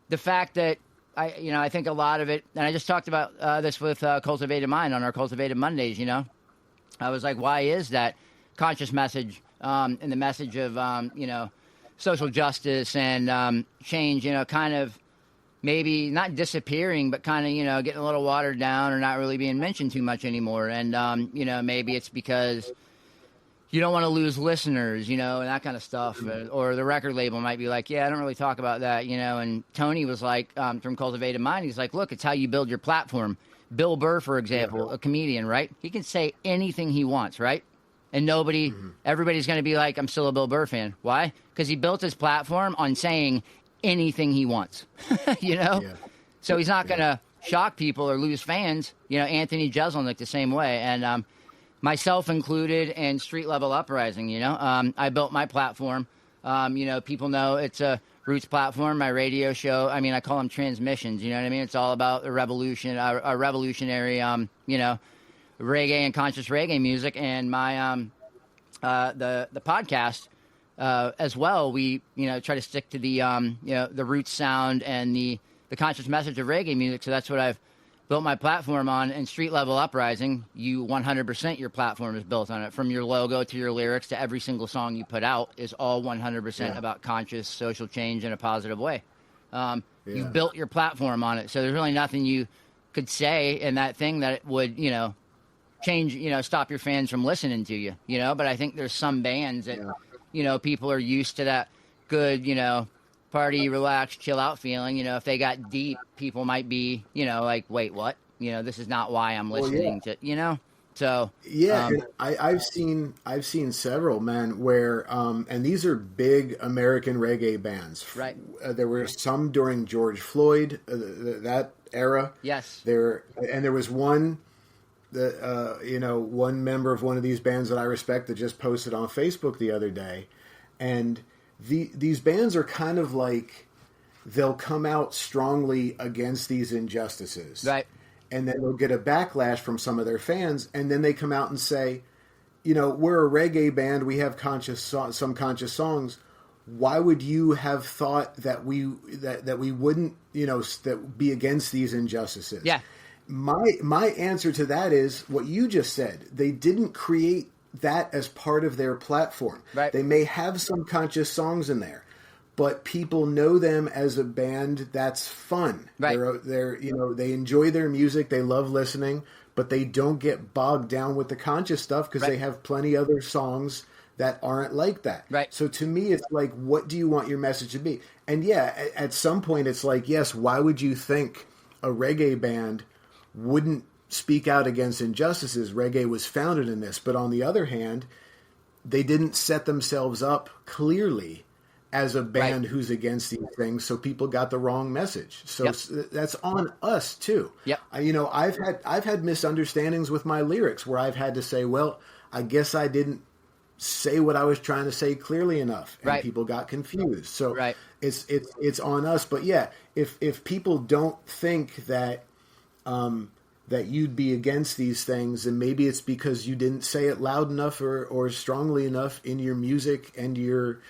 the fact that I think a lot of it, and I just talked about this with Cultivated Mind on our Cultivated Mondays, I was like, why is that conscious message and the message of, social justice and change, kind of maybe not disappearing, but kind of, getting a little watered down or not really being mentioned too much anymore. And, maybe it's because you don't want to lose listeners, and that kind of stuff. Or the record label might be like, yeah, I don't really talk about that, and Tony was like, from Cultivated Mind, he's like, look, it's how you build your platform. Bill Burr, for example, a comedian, right? He can say anything he wants, right? And everybody's going to be like, I'm still a Bill Burr fan. Why? Because he built his platform on saying anything he wants, you know? Yeah. So he's not going to shock people or lose fans. You know, Anthony Jeselnik the same way. And myself included, and StreetLevel Uprising, you know. I built my platform. You know, people know it's a roots platform, my radio show. I mean, I call them transmissions, you know what I mean? It's all about a revolution, a revolutionary, you know, reggae and conscious reggae music. And my the podcast as well, we, you know, try to stick to the you know, the roots sound and the conscious message of reggae music. So that's what I've built my platform on. And StreetLevel Uprising, you 100% your platform is built on it, from your logo to your lyrics to every single song you put out is all 100% about conscious social change in a positive way. You built your platform on it, so there's really nothing you could say in that thing that would, you know, change, you know, stop your fans from listening to you, you know. But I think there's some bands that, you know, people are used to that good, you know, party, relax, chill out feeling. You know, if they got deep, people might be, you know, like, wait, what? You know, this is not why I'm listening to, you know. So and I've seen several, man, where and these are big American reggae bands. Right. There were some during George Floyd, that era. Yes. There was one that you know, one member of one of these bands that I respect that just posted on Facebook the other day, and these bands are kind of like, they'll come out strongly against these injustices. Right. And then they'll get a backlash from some of their fans, and then they come out and say, you know, we're a reggae band, we have some conscious songs. Why would you have thought that we wouldn't, you know, that be against these injustices? Yeah. My answer to that is what you just said. They didn't create that as part of their platform. Right. They may have some conscious songs in there, but people know them as a band that's fun. Right. They're you know, they enjoy their music, they love listening, but they don't get bogged down with the conscious stuff because they have plenty other songs that aren't like that. Right. So to me, it's like, what do you want your message to be? And yeah, at some point, it's like, yes, why would you think a reggae band wouldn't speak out against injustices? Reggae was founded in this. But on the other hand, they didn't set themselves up clearly as a band who's against these things, so people got the wrong message. So that's on us too. Yep. You know, I've had misunderstandings with my lyrics where I've had to say, well, I guess I didn't say what I was trying to say clearly enough, and people got confused. So it's on us. But yeah, if people don't think that that you'd be against these things, and maybe it's because you didn't say it loud enough or strongly enough in your music and your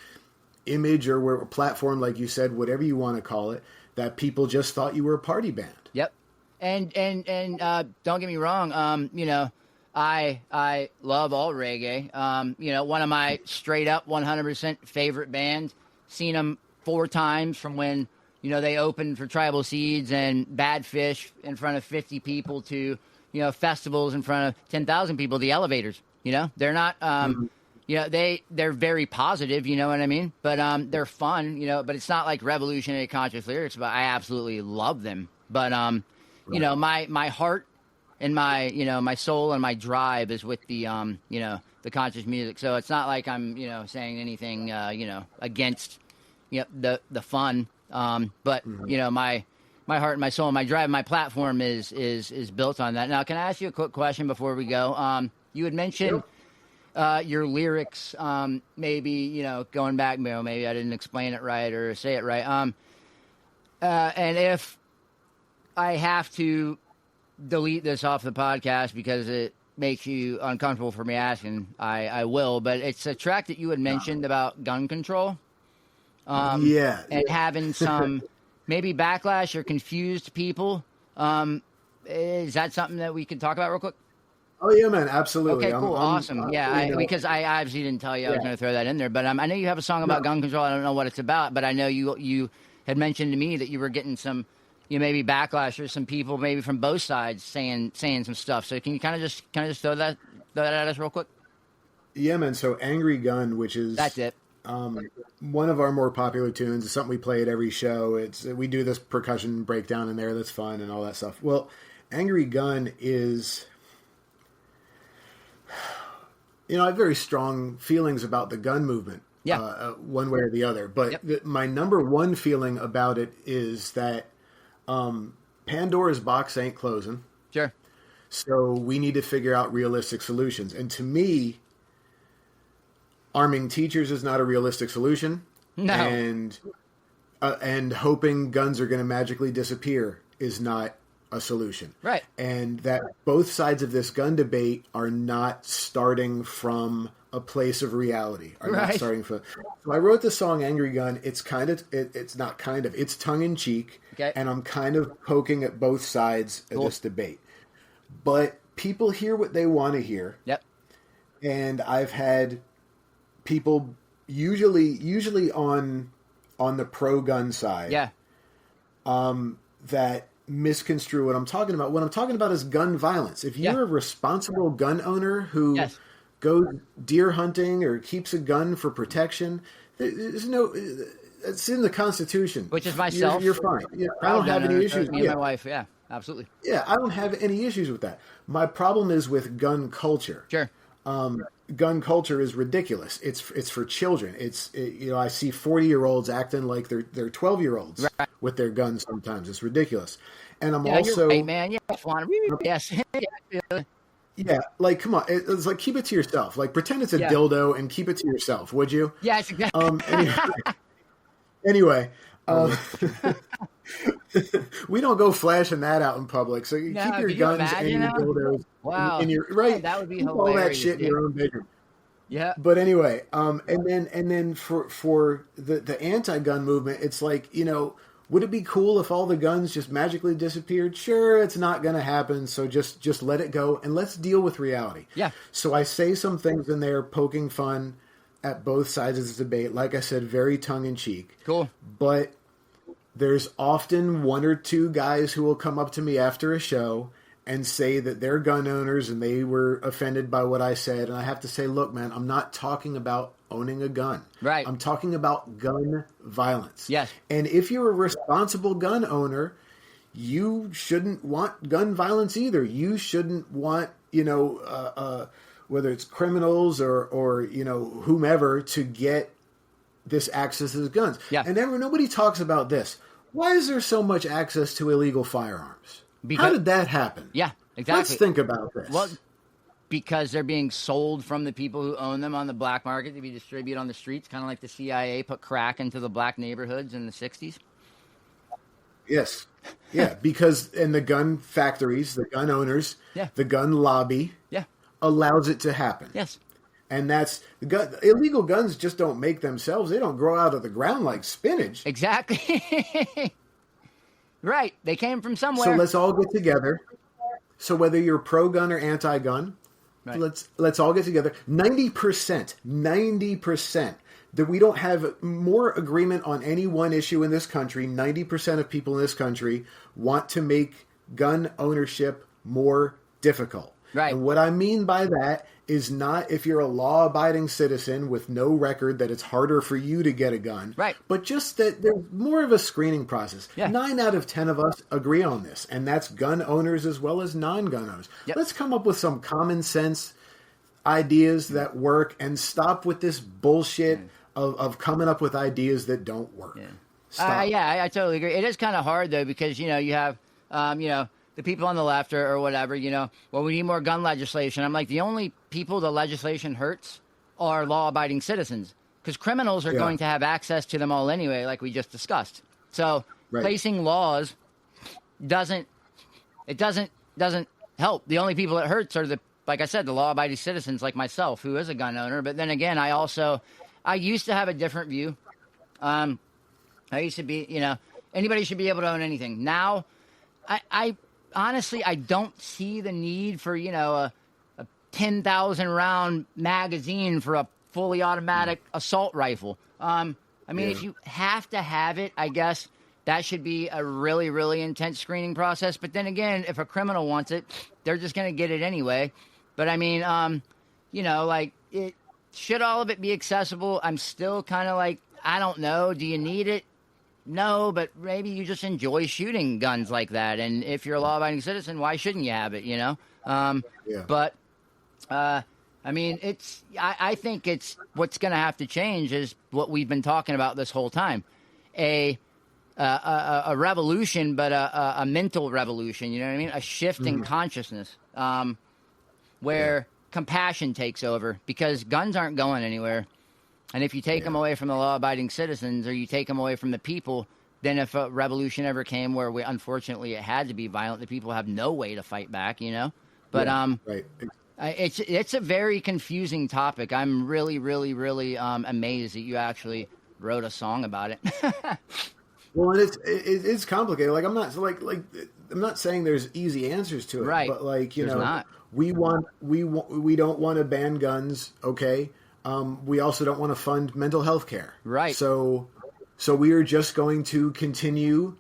image or platform, like you said, whatever you want to call it, that people just thought you were a party band. Yep. And don't get me wrong, you know, I love all reggae. You know, one of my straight up 100% favorite bands, seen them 4 times from when, you know, they opened for Tribal Seeds and Bad Fish in front of 50 people to, you know, festivals in front of 10,000 people, the Elevators. You know, they're not, you know, they're very positive, you know what I mean? But they're fun, you know, but it's not like revolutionary conscious lyrics, but I absolutely love them. But, you know, my heart and my, you know, my soul and my drive is with the, you know, the conscious music. So it's not like I'm, you know, saying anything, you know, against, you know, the fun. But, you know, my heart and my soul and my drive, my platform is built on that. Now, can I ask you a quick question before we go? You had mentioned your lyrics, maybe, you know, going back, you know, maybe I didn't explain it right or say it right. And if I have to delete this off the podcast because it makes you uncomfortable for me asking, I will. But it's a track that you had mentioned about gun control. And having some maybe backlash or confused people. Is that something that we could talk about real quick? Oh yeah, man, absolutely. Okay, cool, awesome. Because I obviously didn't tell you I was going to throw that in there, but I know you have a song about gun control. I don't know what it's about, but I know you had mentioned to me that you were getting some, you know, maybe backlash or some people maybe from both sides saying some stuff. So can you kind of just throw that at us real quick? Yeah, man. So Angry Gun, which is that's it. One of our more popular tunes. It's something we play at every show. We do this percussion breakdown in there that's fun and all that stuff. Well, Angry Gun is, you know, I have very strong feelings about the gun movement. one way or the other. But my number one feeling about it is that Pandora's box ain't closing. Sure. So we need to figure out realistic solutions. And to me, arming teachers is not a realistic solution. No. And hoping guns are going to magically disappear is not a solution. Right. And that both sides of this gun debate are not starting from a place of reality. Not starting from. So I wrote the song "Angry Gun." It's it's tongue in cheek, and I'm kind of poking at both sides of this debate. But people hear what they want to hear. Yep. And I've had people usually on the pro gun side. Yeah. That misconstrue what I'm talking about. What I'm talking about is gun violence. If you're a responsible gun owner who goes deer hunting or keeps a gun for protection, there's no. It's in the Constitution, which is myself. You're fine. I don't have any issues. Me and my wife. Yeah, absolutely. Yeah, I don't have any issues with that. My problem is with gun culture. Sure. Gun culture is ridiculous. It's for children. I see 40-year-olds acting like they're 12-year-olds with their guns sometimes. It's ridiculous. And I'm also you're right, man. Yes. Yeah, like come on. It's like keep it to yourself. Like pretend it's a dildo and keep it to yourself, would you? Yes, exactly. Anyway, we don't go flashing that out in public. So you keep your guns and your dildos. Wow. And your right. That would be keep hilarious. all that shit in your own bedroom. Yeah. But anyway, and then for the anti-gun movement, it's like, would it be cool if all the guns just magically disappeared? Sure, it's not going to happen. So just let it go and let's deal with reality. Yeah. So I say some things in there poking fun at both sides of the debate. Like I said, very tongue in cheek. Cool. But there's often one or two guys who will come up to me after a show and say that they're gun owners and they were offended by what I said. And I have to say, look, man, I'm not talking about owning a gun. Right. I'm talking about gun violence. Yes. And if you're a responsible gun owner, you shouldn't want gun violence either. You shouldn't want, whether it's criminals or whomever to get this access to guns. Yeah. And nobody talks about this. Why is there so much access to illegal firearms? How did that happen? Yeah, exactly. Let's think about this. Well, because they're being sold from the people who own them on the black market to be distributed on the streets, kind of like the CIA put crack into the black neighborhoods in the 60s. Yes. Yeah, because in the gun factories, the gun owners, the gun lobby allows it to happen. Yes. And that's illegal guns just don't make themselves. They don't grow out of the ground like spinach. Exactly. Right. They came from somewhere. So let's all get together. So whether you're pro-gun or anti-gun, let's all get together. 90% that we don't have more agreement on any one issue in this country. 90% of people in this country want to make gun ownership more difficult. Right. And what I mean by that is not if you're a law-abiding citizen with no record that it's harder for you to get a gun. Right. But just that there's more of a screening process. Yeah. 9 out of 10 of us agree on this, and that's gun owners as well as non-gun owners. Yep. Let's come up with some common sense ideas that work and stop with this bullshit of coming up with ideas that don't work. Yeah. Stop. I totally agree. It is kind of hard, though, because, you have, the people on the left or whatever, well, we need more gun legislation. I'm like, the only people the legislation hurts are law-abiding citizens because criminals are going to have access to them all anyway, like we just discussed. So placing laws doesn't help. The only people it hurts are like I said, the law-abiding citizens like myself, who is a gun owner. But then again, I used to have a different view. I used to be, anybody should be able to own anything. Now, I honestly, I don't see the need for, a 10,000 round magazine for a fully automatic assault rifle. If you have to have it, I guess that should be a really, really intense screening process. But then again, if a criminal wants it, they're just going to get it anyway. But should all of it be accessible? I'm still kind of like, I don't know. Do you need it? No, but maybe you just enjoy shooting guns like that. And if you're a law-abiding citizen, why shouldn't you have it, But, I mean, I think it's what's going to have to change is what we've been talking about this whole time, a revolution, but a mental revolution. You know what I mean? A shift in consciousness, where compassion takes over, because guns aren't going anywhere. And if you take them away from the law-abiding citizens, or you take them away from the people, then if a revolution ever came where unfortunately it had to be violent, the people have no way to fight back, you know? But right. it's a very confusing topic. I'm really, really, really amazed that you actually wrote a song about it. Well, and it's complicated. Like I'm not saying there's easy answers to it, Right. But like There's not. we don't want to ban guns. Okay. We also don't want to fund mental health care. Right. So we are just going to continue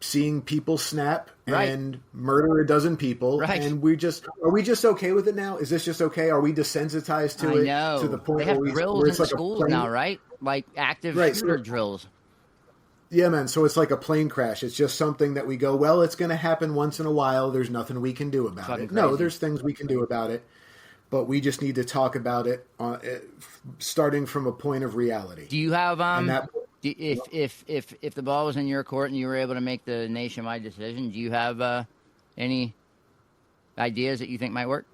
seeing people snap and murder a dozen people. Right. And are we just okay with it now? Is this just okay? Are we desensitized to I it know. to the point they have where drills where in it's like schools a plane, now, right? Like active shooter drills. Yeah, man. So it's like a plane crash. It's just something that we go, well, it's going to happen once in a while. There's nothing we can do about it. No, there's things we can do about it. But we just need to talk about it starting from a point of reality. Do you have if the ball was in your court and you were able to make the nationwide decision, do you have any ideas that you think might work?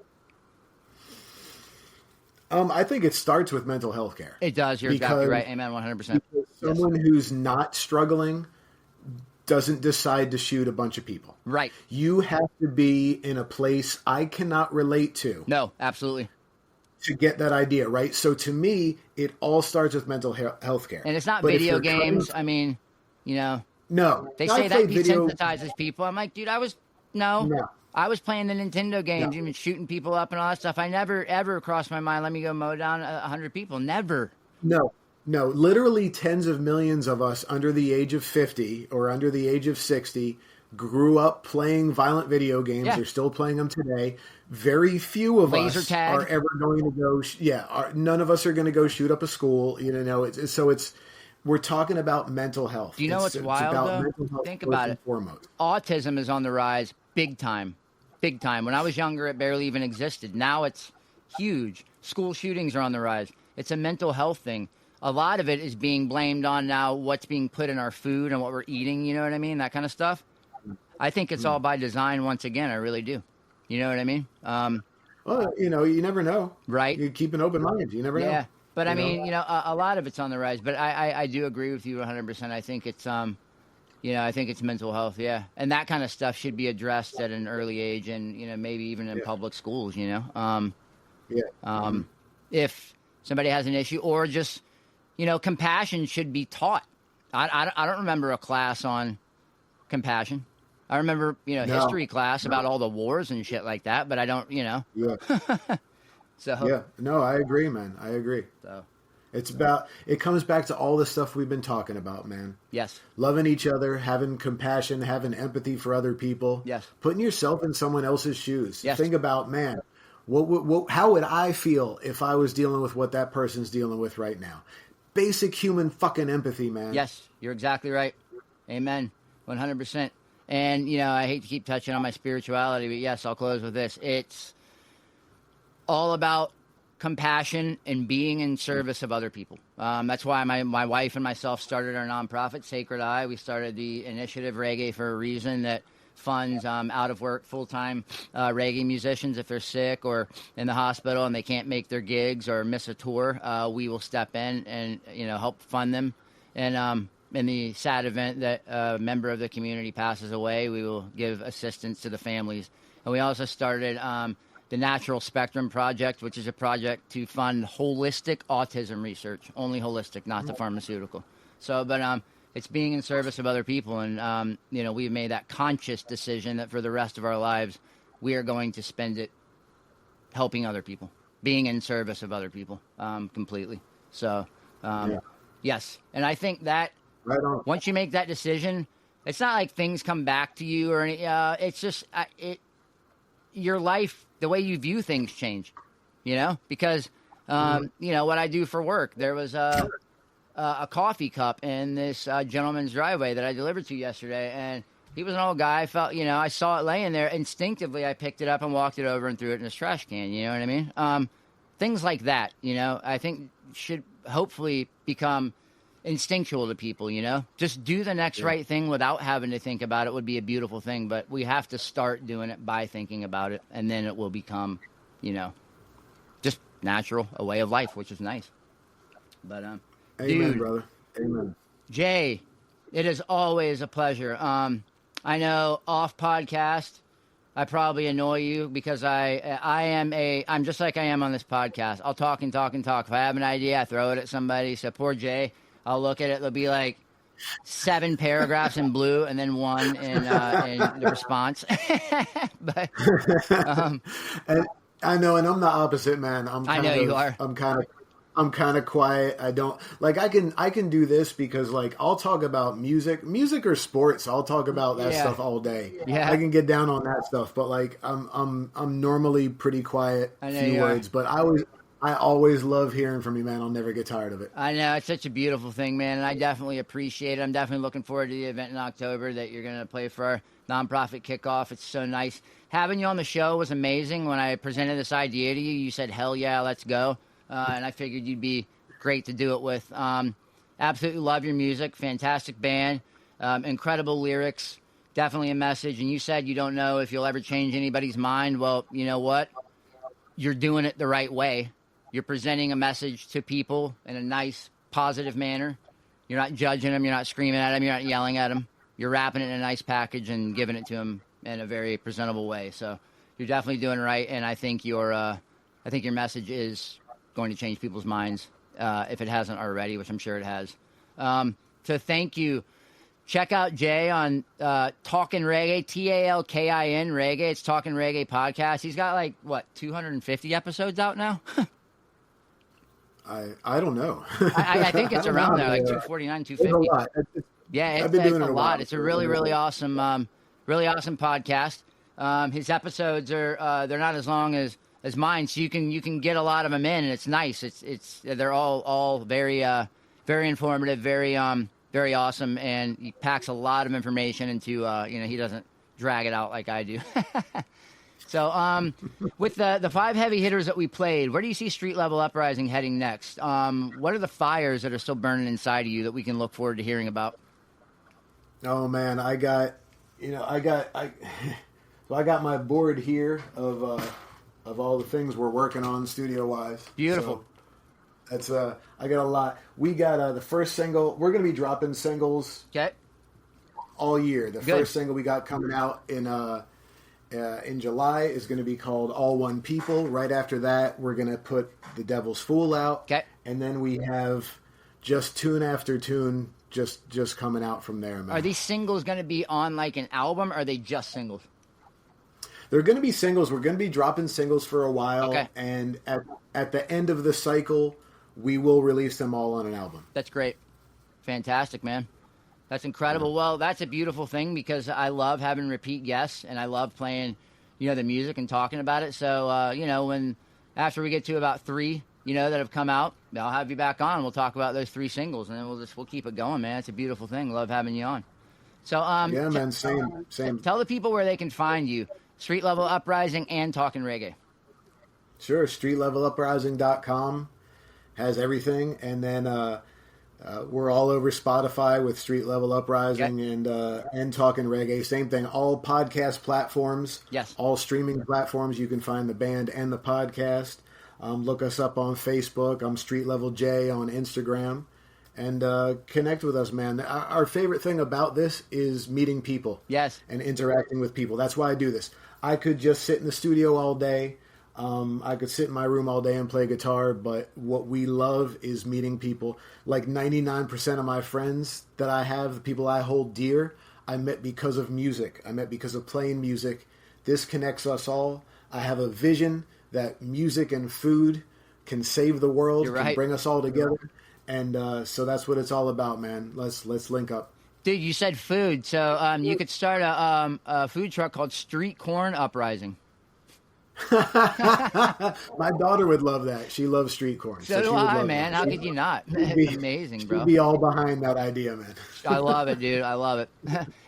I think it starts with mental health care. It does. You're exactly right. Amen. 100%. Someone who's not struggling doesn't decide to shoot a bunch of people. Right. You have to be in a place I cannot relate to. No, absolutely. To get that idea, right? So to me, it all starts with mental health care. And it's not video games. I mean, you know. No. They say that desensitizes people. I'm like, dude, I was playing the Nintendo games, even shooting people up and all that stuff. I never, ever crossed my mind, let me go mow down 100 people. Never. No, literally tens of millions of us under the age of 50 or under the age of 60 grew up playing violent video games. Yeah. They're still playing them today. Very few of us are ever going to go. None of us are going to go shoot up a school. You know, we're talking about mental health. Do you know what's wild though? Think about it. Foremost. Autism is on the rise, big time, big time. When I was younger, it barely even existed. Now it's huge. School shootings are on the rise. It's a mental health thing. A lot of it is being blamed on now what's being put in our food and what we're eating, you know what I mean? That kind of stuff. I think it's all by design once again. I really do. You know what I mean? Well, you know, you never know. Right. You keep an open mind. You never know. Yeah. But I mean, you know, a lot of it's on the rise. But I do agree with you 100%. I think it's, you know, I think it's mental health. Yeah. And that kind of stuff should be addressed at an early age and, you know, maybe even in public schools, you know? If somebody has an issue or just, you know, compassion should be taught. I don't remember a class on compassion. I remember, you know, history class about all the wars and shit like that, but I don't, you know. Yeah. No, I agree, man. I agree. So it comes back to all the stuff we've been talking about, man. Yes. Loving each other, having compassion, having empathy for other people. Yes. Putting yourself in someone else's shoes. Yes. Think about, man, how would I feel if I was dealing with what that person's dealing with right now? Basic human fucking empathy, man. Yes, you're exactly right. Amen. 100%. And, you know, I hate to keep touching on my spirituality, but yes, I'll close with this. It's all about compassion and being in service of other people. That's why my wife and myself started our nonprofit, Sacred Eye. We started the initiative Reggae for a reason that funds out of work full-time reggae musicians. If they're sick or in the hospital and they can't make their gigs or miss a tour, we will step in and, you know, help fund them. And in the sad event that a member of the community passes away, we will give assistance to the families. And we also started the Natural Spectrum Project, which is a project to fund holistic autism research, only holistic, not the pharmaceutical. So, but it's being in service of other people. And, you know, we've made that conscious decision that for the rest of our lives, we are going to spend it helping other people, being in service of other people completely. So, yes. And I think that once you make that decision, it's not like things come back to you or any, it's just your life, the way you view things change, you know, because, you know, what I do for work, there was a coffee cup in this gentleman's driveway that I delivered to yesterday. And he was an old guy. I felt, you know, I saw it laying there. Instinctively, I picked it up and walked it over and threw it in his trash can. You know what I mean? things like that, you know, I think should hopefully become instinctual to people, you know, just do the next right thing without having to think about it would be a beautiful thing. But we have to start doing it by thinking about it. And then it will become, you know, just natural, a way of life, which is nice. But, Amen, dude, brother. Amen. Jay, it is always a pleasure. I know off podcast, I probably annoy you because I'm just like I am on this podcast. I'll talk and talk and talk. If I have an idea, I throw it at somebody. So poor Jay, I'll look at it. There'll be like 7 paragraphs in blue and then 1 in the response. But And I know, and I'm the opposite, man. I know you are. I'm kind of quiet. I don't like. I can do this because like I'll talk about music or sports. I'll talk about that stuff all day. Yeah, I can get down on that stuff. But like I'm normally pretty quiet, few words. But I always love hearing from you, man. I'll never get tired of it. I know, it's such a beautiful thing, man, and I definitely appreciate it. I'm definitely looking forward to the event in October that you're going to play for our nonprofit kickoff. It's so nice. Having you on the show was amazing. When I presented this idea to you, you said, hell yeah, let's go. And I figured you'd be great to do it with. Absolutely love your music. Fantastic band. Incredible lyrics. Definitely a message. And you said you don't know if you'll ever change anybody's mind. Well, you know what? You're doing it the right way. You're presenting a message to people in a nice, positive manner. You're not judging them. You're not screaming at them. You're not yelling at them. You're wrapping it in a nice package and giving it to them in a very presentable way. So you're definitely doing it right. And I think your message is going to change people's minds if it hasn't already, which I'm sure it has. So thank you. Check out Jay on Talkin' Reggae, TALKIN Reggae. It's Talkin' Reggae podcast. He's got like, 250 episodes out now? I don't know. I think it's around there, like 249, 250. It's a lot. It's a lot. It's a really, really awesome podcast. His episodes are they're not as long as mine, so you can get a lot of them in, and it's nice. They're all very very informative, very awesome, and he packs a lot of information into he doesn't drag it out like I do. So with the 5 heavy hitters that we played, where do you see StreetLevel Uprising heading next? What are the fires that are still burning inside of you that we can look forward to hearing about? Oh man, I got my board here of all the things we're working on studio wise. Beautiful. So that's I got a lot. We got the first single. We're gonna be dropping singles all year. The first single we got coming out in July is going to be called All One People. Right after that, we're going to put The Devil's Fool out. Okay. And then we have just tune after tune just coming out from there, man. Are these singles going to be on like an album, or are they just singles? They're going to be singles. We're going to be dropping singles for a while. Okay. And at the end of the cycle, we will release them all on an album. That's great. Fantastic, man. That's incredible. Well, that's a beautiful thing because I love having repeat guests and I love playing, the music and talking about it. So, when after we get to about 3, that have come out, I'll have you back on. We'll talk about those 3 singles and then we'll keep it going, man. It's a beautiful thing. Love having you on. So, yeah, man, same. Tell the people where they can find you. StreetLevel Uprising and Talkin' Reggae. Sure. StreetLevelUprising.com has everything. And then, we're all over Spotify with StreetLevel Uprising and Talkin' Reggae. Same thing. All podcast platforms. Yes. All streaming platforms. You can find the band and the podcast. Look us up on Facebook. I'm StreetLevel J on Instagram. And connect with us, man. Our favorite thing about this is meeting people. Yes. And interacting with people. That's why I do this. I could just sit in the studio all day. I could sit in my room all day and play guitar, but what we love is meeting people. Like 99% of my friends that I have, the people I hold dear, I met because of music. I met because of playing music. This connects us all. I have a vision that music and food can save the world, can bring us all together. And so that's what it's all about, man. Let's link up. Dude, you said food, so you could start a food truck called Street Corn Uprising. My daughter would love that. She loves street corn. So do I, man. How could you not? It's amazing, bro. She'd be all behind that idea, man. I love it, dude. I love it.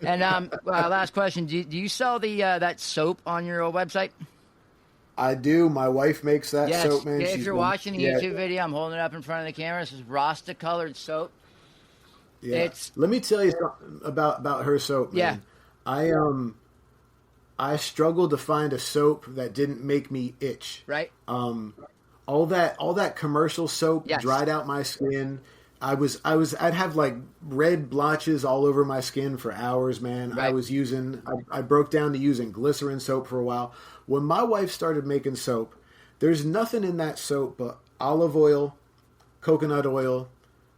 And last question: Do you sell the that soap on your website? I do. My wife makes that Yes. soap, man. If She's you're been- watching the yeah, YouTube video, I'm holding it up in front of the camera. This is Rasta colored soap. yeah. It's Let me tell you something about her soap, man. I struggled to find a soap that didn't make me itch. right. All that commercial soap Yes. dried out my skin. I'd have like red blotches all over my skin for hours, man. Right. I broke down to using glycerin soap for a while. When my wife started making soap, there's nothing in that soap but olive oil, coconut oil,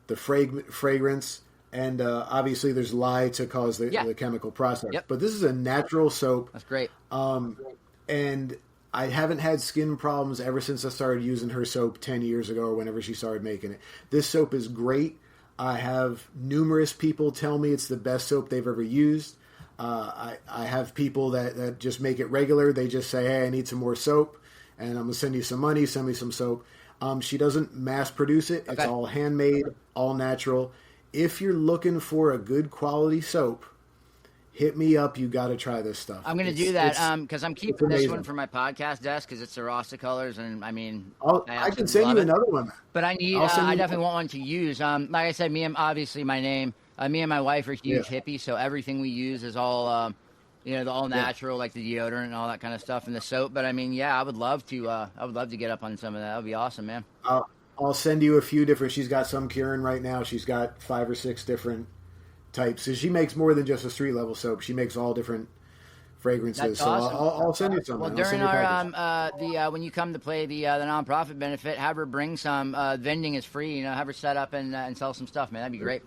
the fragrance, and obviously there's lye to cause the chemical process. Yep. But this is a natural soap. That's great. And I haven't had skin problems ever since I started using her soap 10 years ago or whenever she started making it. This soap is great. I have numerous people tell me it's the best soap they've ever used. I have people that just make it regular. They just say, hey, I need some more soap, and I'm going to send you some money, send me some soap. She doesn't mass produce it. It's all handmade, all natural. If you're looking for a good quality soap, hit me up. You got to try this stuff. I'm going to do that because I'm keeping this amazing. one for my podcast desk because it's the Rasta colors, and I mean, I can send you another one. But I need, I definitely want one to use. Like I said, me and my wife are huge hippies, so everything we use is all, all natural, like the deodorant and all that kind of stuff, and the soap. But I mean, I would love to get up on some of that. That would be awesome, man. I'll send you a few different. She's got some curing right now. She's got 5 or 6 different types. So she makes more than just a street-level soap. She makes all different fragrances. That's so awesome. I'll send you some. Well, during our when you come to play the nonprofit benefit, have her bring some. Vending is free. Have her set up and sell some stuff, man. That'd be great.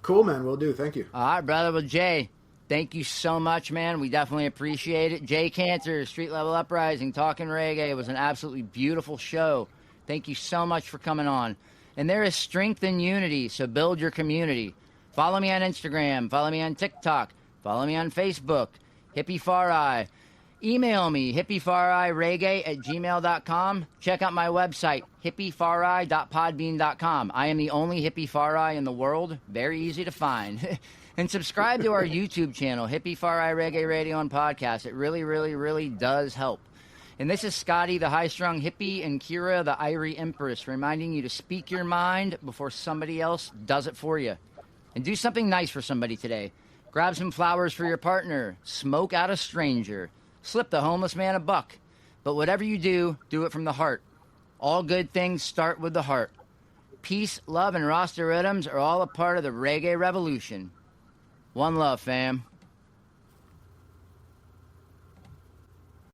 Cool, man. Will do. Thank you. All right, brother. Well, Jay, thank you so much, man. We definitely appreciate it. Jay Cantor, StreetLevel Uprising, talking reggae. It was an absolutely beautiful show. Thank you so much for coming on. And there is strength in unity, so build your community. Follow me on Instagram. Follow me on TikTok. Follow me on Facebook. Hippie Far Eye. Email me, hippiefareye@gmail.com. Check out my website, hippiefareye.podbean.com. I am the only Hippie Far Eye in the world. Very easy to find. And subscribe to our YouTube channel, Hippie Far Eye Reggae Radio and Podcast. It really, really, really does help. And this is Scotty, the high-strung hippie, and Kira, the Irie Empress, reminding you to speak your mind before somebody else does it for you. And do something nice for somebody today. Grab some flowers for your partner. Smoke out a stranger. Slip the homeless man a buck. But whatever you do, do it from the heart. All good things start with the heart. Peace, love, and Rasta rhythms are all a part of the reggae revolution. One love, fam.